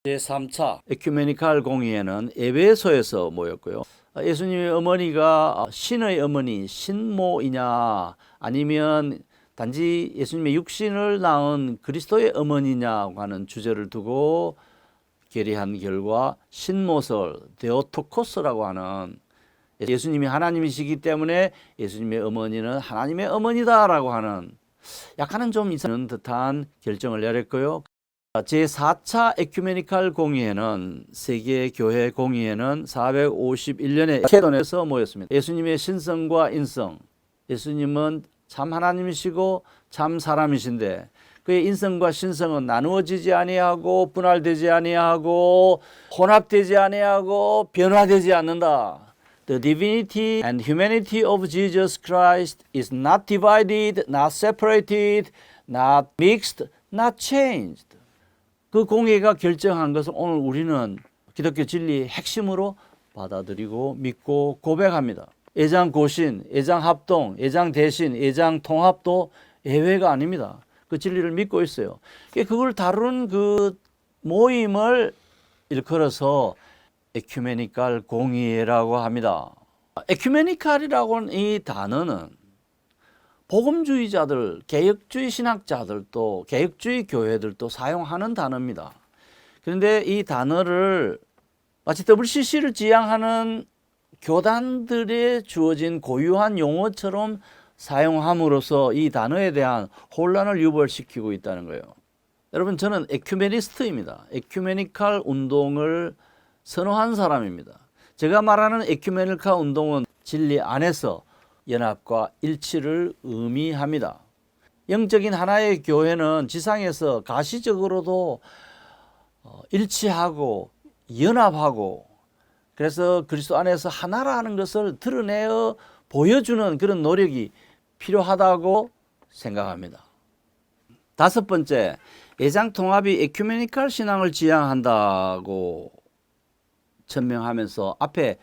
제3차 에큐메니칼 공의회는 에베소에서 모였고요. 예수님의 어머니가 신의 어머니 신모이냐 아니면 단지 예수님의 육신을 낳은 그리스도의 어머니냐고 하는 주제를 두고 결의한 결과 신모설, 데오토코스라고 하는 예수님이 하나님이시기 때문에 예수님의 어머니는 하나님의 어머니다라고 하는 약간은 좀 이상한 듯한 결정을 내렸고요. 제4차 에큐메니칼 공의회는 세계교회 공의회는 451년에 마케도니아에서 모였습니다. 예수님의 신성과 인성, 예수님은 참 하나님이시고 참 사람이신데 그의 인성과 신성은 나누어지지 아니하고 분할되지 아니하고 혼합되지 아니하고 변화되지 않는다. The divinity and humanity of Jesus Christ is not divided, not separated, not mixed, not changed. 그 공예가 결정한 것을 오늘 우리는 기독교 진리의 핵심으로 받아들이고 믿고 고백합니다. 애장 고신, 애장 합동, 애장 대신, 애장 통합도 예외가 아닙니다. 그 진리를 믿고 있어요. 그걸 다룬 그 모임을 일컬어서 에큐메니칼 공의회라고 합니다. 에큐메니칼이라고 하는 이 단어는 복음주의자들, 개혁주의 신학자들도, 개혁주의 교회들도 사용하는 단어입니다. 그런데 이 단어를 마치 WCC를 지향하는 교단들에 주어진 고유한 용어처럼 사용함으로써 이 단어에 대한 혼란을 유발시키고 있다는 거예요. 여러분, 저는 에큐메니스트입니다. 에큐메니칼 운동을 선호한 사람입니다. 제가 말하는 에큐메니칼 운동은 진리 안에서 연합과 일치를 의미합니다. 영적인 하나의 교회는 지상에서 가시적으로도 일치하고 연합하고 그래서 그리스도 안에서 하나라는 것을 드러내어 보여주는 그런 노력이 필요하다고 생각합니다. 다섯 번째, 애장통합이 에큐메니칼 신앙을 지향한다고 천명하면서 앞에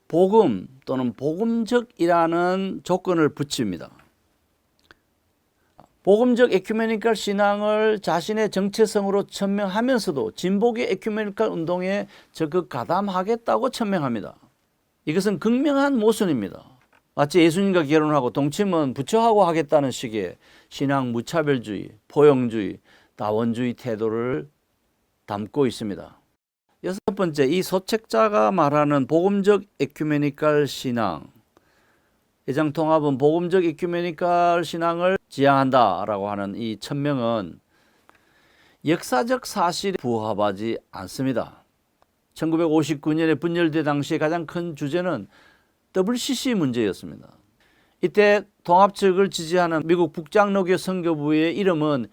복음 또는 복음적이라는 조건을 붙입니다. 복음적 에큐메니칼 신앙을 자신의 정체성으로 천명하면서도 진복의 에큐메니칼 운동에 적극 가담하겠다고 천명합니다. 이것은 극명한 모순입니다. 마치 예수님과 결혼하고 동침은 부처하고 하겠다는 식의 신앙 무차별주의, 포용주의, 다원주의 태도를 담고 있습니다. 여섯 번째, 이 소책자가 말하는 복음적 에큐메니칼 신앙, 애장통합은 복음적 에큐메니칼 신앙을 지향한다라고 하는 이 천명은 역사적 사실에 부합하지 않습니다. 1959년에 분열대 당시에 가장 큰 주제는 WCC 문제였습니다. 이때 통합 측을 지지하는 미국 북장로교 선교부의 이름은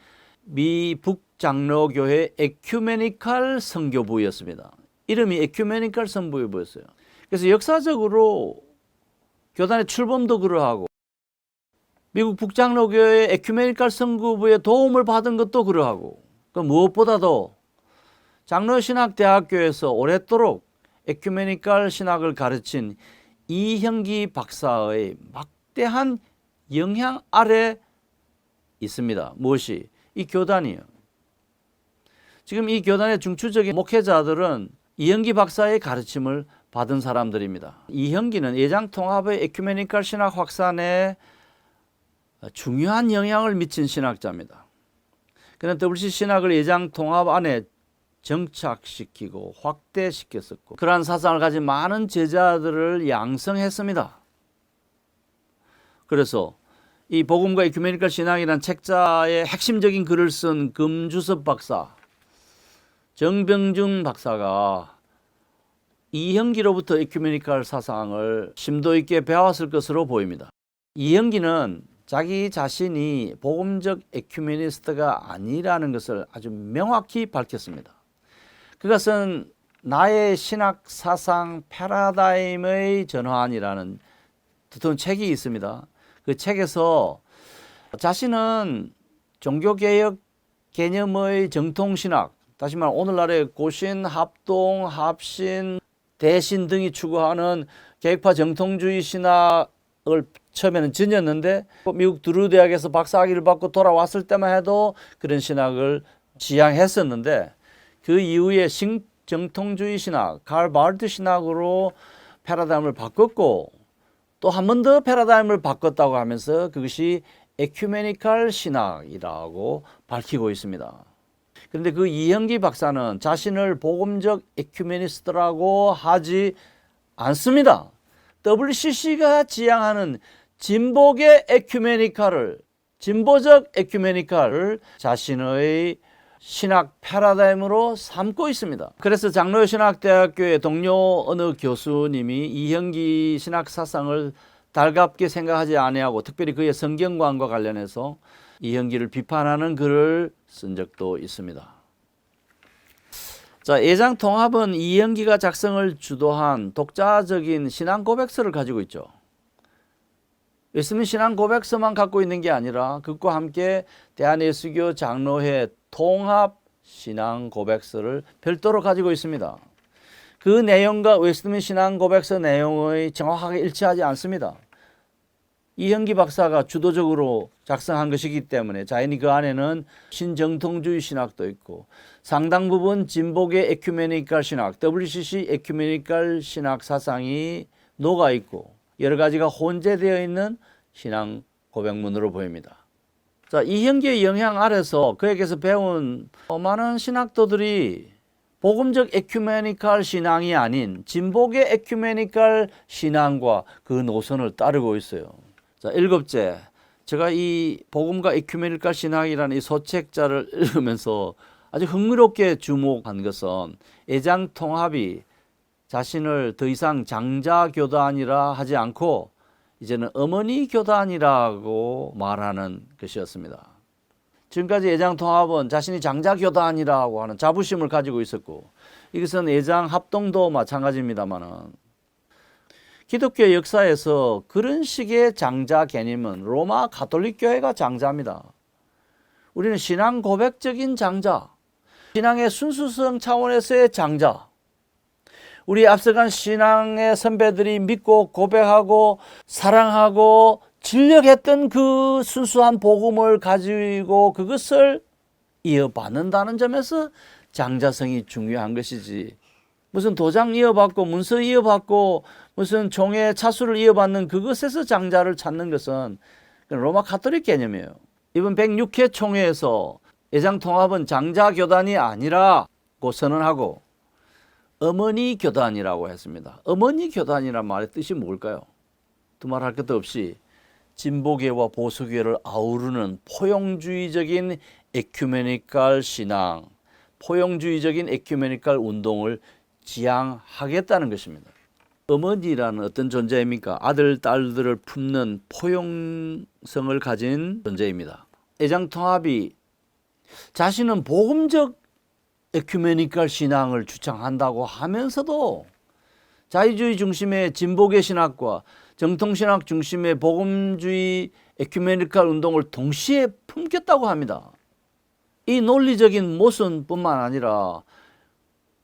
미 북장로교회 에큐메니칼 선교부였습니다. 이름이 에큐메니칼 선교부였어요. 그래서 역사적으로 교단의 출범도 그러하고 미국 북장로교회 에큐메니칼 선교부의 도움을 받은 것도 그러하고 그 무엇보다도 장로신학대학교에서 오랫도록 에큐메니칼 신학을 가르친 이형기 박사의 막대한 영향 아래 있습니다. 무엇이? 이 교단이요. 지금 이 교단의 중추적인 목회자들은 이형기 박사의 가르침을 받은 사람들입니다. 이형기는 애장통합의 에큐메니칼 신학 확산에 중요한 영향을 미친 신학자입니다. 그는 WCC 신학을 애장통합 안에 정착시키고 확대시켰었고 그러한 사상을 가진 많은 제자들을 양성했습니다. 그래서 이 복음과 에큐메니칼 신앙이라는 책자의 핵심적인 글을 쓴 금주섭 박사, 정병준 박사가 이형기로부터 에큐메니칼 사상을 심도 있게 배웠을 것으로 보입니다. 이형기는 자기 자신이 복음적 에큐메니스트가 아니라는 것을 아주 명확히 밝혔습니다. 그것은 나의 신학 사상 패러다임의 전환이라는 두터운 책이 있습니다. 그 책에서 자신은 종교개혁 개념의 정통신학, 다시 말해 오늘날의 고신, 합동, 합신, 대신 등이 추구하는 개혁파 정통주의 신학을 처음에는 지녔는데 미국 드루 대학에서 박사학위를 받고 돌아왔을 때만 해도 그런 신학을 지향했었는데 그 이후에 신정통주의 신학, 칼 바르트 신학으로 패러다임을 바꿨고 또 한 번 더 패러다임을 바꿨다고 하면서 그것이 에큐메니칼 신학이라고 밝히고 있습니다. 그런데 그 이형기 박사는 자신을 복음적 에큐메니스트라고 하지 않습니다. WCC가 지향하는 진보적 에큐메니칼을 자신의 신학 패러다임으로 삼고 있습니다. 그래서 장로신학대학교의 동료 어느 교수님이 이형기 신학 사상을 달갑게 생각하지 아니하고 특별히 그의 성경관과 관련해서 이현기를 비판하는 글을 쓴 적도 있습니다. 자, 예장통합은 이현기가 작성을 주도한 독자적인 신앙 고백서를 가지고 있죠. 웨스트민스터 신앙 고백서만 갖고 있는 게 아니라 그것과 함께 대한예수교 장로회 통합 신앙 고백서를 별도로 가지고 있습니다. 그 내용과 웨스트민스터 신앙 고백서 내용의 정확하게 일치하지 않습니다. 이현기 박사가 주도적으로 작성한 것이기 때문에 자연히 그 안에는 신정통주의 신학도 있고 상당 부분 진보계 에큐메니컬 신학, WCC 에큐메니컬 신학 사상이 녹아 있고 여러 가지가 혼재되어 있는 신앙 고백문으로 보입니다. 자, 이현기의 영향 아래서 그에게서 배운 많은 신학도들이 복음적 에큐메니컬 신앙이 아닌 진보계 에큐메니컬 신앙과 그 노선을 따르고 있어요. 자, 7째, 제가 이 복음과 에큐메니컬 신학이라는 이 소책자를 읽으면서 아주 흥미롭게 주목한 것은 예장통합이 자신을 더 이상 장자교단이라 하지 않고 이제는 어머니 교단이라고 말하는 것이었습니다. 지금까지 예장통합은 자신이 장자교단이라고 하는 자부심을 가지고 있었고 이것은 예장합동도 마찬가지입니다만은 기독교 역사에서 그런 식의 장자 개념은 로마 가톨릭 교회가 장자입니다. 우리는 신앙 고백적인 장자, 신앙의 순수성 차원에서의 장자, 우리 앞서간 신앙의 선배들이 믿고 고백하고 사랑하고 진력했던 그 순수한 복음을 가지고 그것을 이어받는다는 점에서 장자성이 중요한 것이지, 무슨 도장 이어받고 문서 이어받고 무슨 종의 차수를 이어받는 그것에서 장자를 찾는 것은 로마 가톨릭 개념이에요. 이번 106회 총회에서 예장통합은 장자교단이 아니라고 선언하고 어머니 교단이라고 했습니다. 어머니 교단이란 말의 뜻이 뭘까요? 두말할 것도 없이 진보계와 보수계를 아우르는 포용주의적인 에큐메니컬 신앙, 포용주의적인 에큐메니컬 운동을 지향하겠다는 것입니다. 어머니라는 어떤 존재입니까? 아들, 딸들을 품는 포용성을 가진 존재입니다. 예장통합이 자신은 복음적 에큐메니컬 신앙을 주창한다고 하면서도 자유주의 중심의 진보계 신학과 정통신학 중심의 복음주의 에큐메니컬 운동을 동시에 품겠다고 합니다. 이 논리적인 모순뿐만 아니라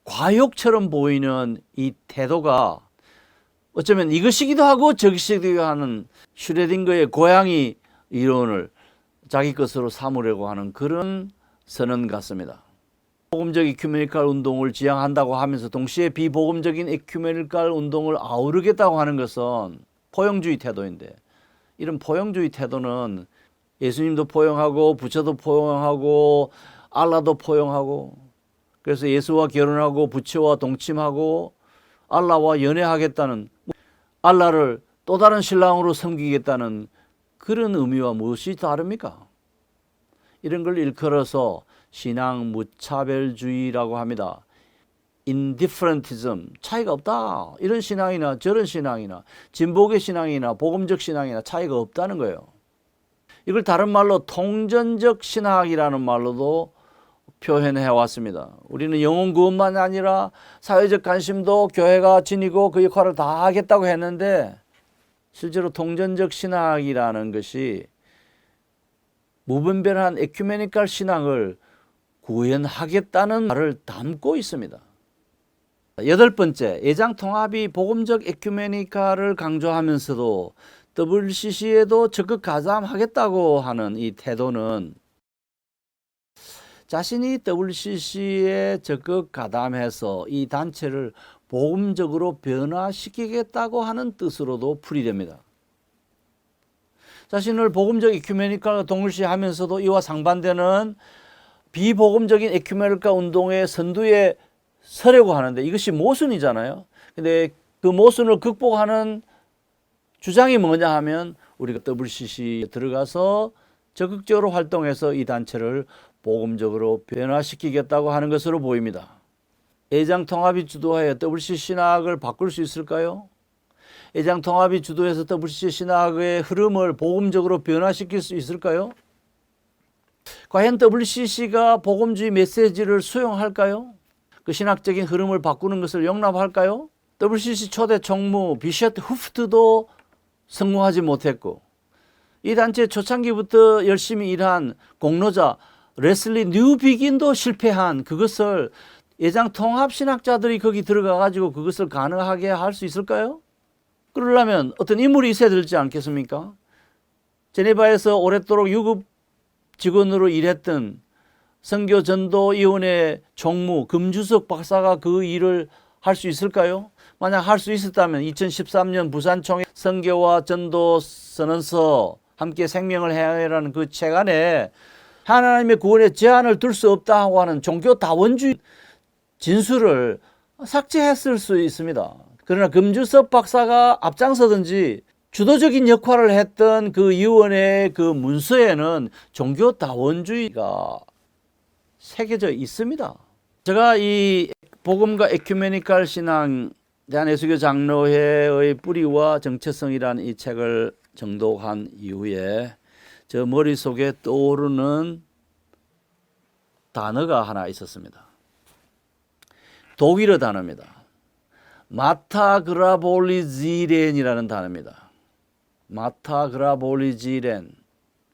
과욕처럼 보이는 이 태도가 어쩌면 이것이기도 하고 저것이기도 하는 슈레딩거의 고양이 이론을 자기 것으로 삼으려고 하는 그런 선언 같습니다. 복음적 에큐메니컬 운동을 지향한다고 하면서 동시에 비복음적인 에큐메니컬 운동을 아우르겠다고 하는 것은 포용주의 태도인데, 이런 포용주의 태도는 예수님도 포용하고 부처도 포용하고 알라도 포용하고, 그래서 예수와 결혼하고 부처와 동침하고 알라와 연애하겠다는, 알라를 또 다른 신랑으로 섬기겠다는 그런 의미와 무엇이 다릅니까? 이런 걸 일컬어서 신앙 무차별주의라고 합니다. indifferentism, 차이가 없다. 이런 신앙이나 저런 신앙이나 진보계 신앙이나 복음적 신앙이나 차이가 없다는 거예요. 이걸 다른 말로 통전적 신학이라는 말로도 표현해 왔습니다. 우리는 영혼 구원만 아니라 사회적 관심도 교회가 지니고 그 역할을 다 하겠다고 했는데, 실제로 통전적 신학이라는 것이 무분별한 에큐메니컬 신앙을 구현하겠다는 말을 담고 있습니다. 8번째, 예장통합이 복음적 에큐메니컬을 강조하면서도 WCC에도 적극 가담하겠다고 하는 이 태도는 자신이 WCC에 적극 가담해서 이 단체를 복음적으로 변화시키겠다고 하는 뜻으로도 풀이됩니다. 자신을 복음적 에큐메니컬과 동일시하면서도 이와 상반되는 비복음적인 에큐메니컬 운동의 선두에 서려고 하는데, 이것이 모순이잖아요. 근데 그 모순을 극복하는 주장이 뭐냐 하면 우리가 WCC에 들어가서 적극적으로 활동해서 이 단체를 복음적으로 변화시키겠다고 하는 것으로 보입니다. 예장통합이 주도하여 WCC 신학을 바꿀 수 있을까요? 예장통합이 주도해서 WCC 신학의 흐름을 복음적으로 변화시킬 수 있을까요? 과연 WCC가 복음주의 메시지를 수용할까요? 그 신학적인 흐름을 바꾸는 것을 용납할까요? WCC 초대 총무 비셔트 후프트도 성공하지 못했고, 이 단체 초창기부터 열심히 일한 공로자 레슬리 뉴비긴도 실패한 그것을 예장 통합신학자들이 거기 들어가 가지고 그것을 가능하게 할 수 있을까요? 그러려면 어떤 인물이 있어야 되지 않겠습니까? 제네바에서 오랫도록 유급 직원으로 일했던 선교전도위원회 총무 금주석 박사가 그 일을 할 수 있을까요? 만약 할 수 있었다면 2013년 부산총회 선교와 전도 선언서 함께 생명을 해야라는 그 책 안에 하나님의 구원에 제한을 둘 수 없다고 하는 종교 다원주의 진술을 삭제했을 수 있습니다. 그러나 금주석 박사가 앞장서든지 주도적인 역할을 했던 그 위원회의 그 문서에는 종교 다원주의가 새겨져 있습니다. 제가 이 복음과 에큐메니칼 신앙 대한예수교 장로회의 뿌리와 정체성이라는 이 책을 정독한 이후에 저 머릿속에 떠오르는 단어가 하나 있었습니다. 독일어 단어입니다. 마타그라볼리지렌이라는 단어입니다. 마타그라볼리지렌.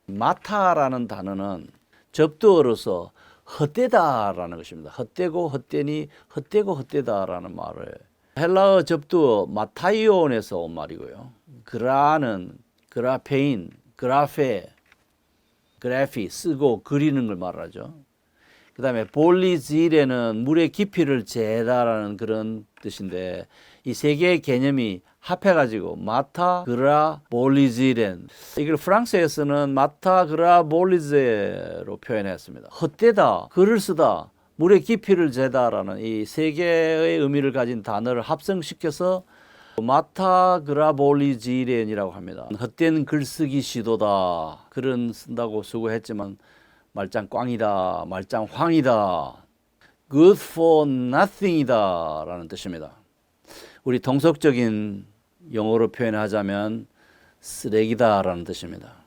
마타라는 단어는 접두어로서 헛되다라는 것입니다. 헛되고 헛되니 헛되고 헛되다라는 말을 헬라어 접두어 마타이온에서 온 말이고요. 그라는 그라페인, 그라페, 그래피 쓰고 그리는 걸 말하죠. 그 다음에 볼리지레는 물의 깊이를 재다라는 그런 뜻인데 이 세 개의 개념이 합해가지고 마타그라 볼리지렌, 이걸 프랑스에서는 마타그라 볼리제로 표현했습니다. 헛되다, 글을 쓰다, 물의 깊이를 재다라는 이 세 개의 의미를 가진 단어를 합성시켜서 마타그라 볼리지렌이라고 합니다. 헛된 글쓰기 시도다, 글은 쓴다고 수고했지만 말짱 꽝이다, 말짱 황이다, good for nothing이다 라는 뜻입니다. 우리 통속적인 영어로 표현하자면 쓰레기다 라는 뜻입니다.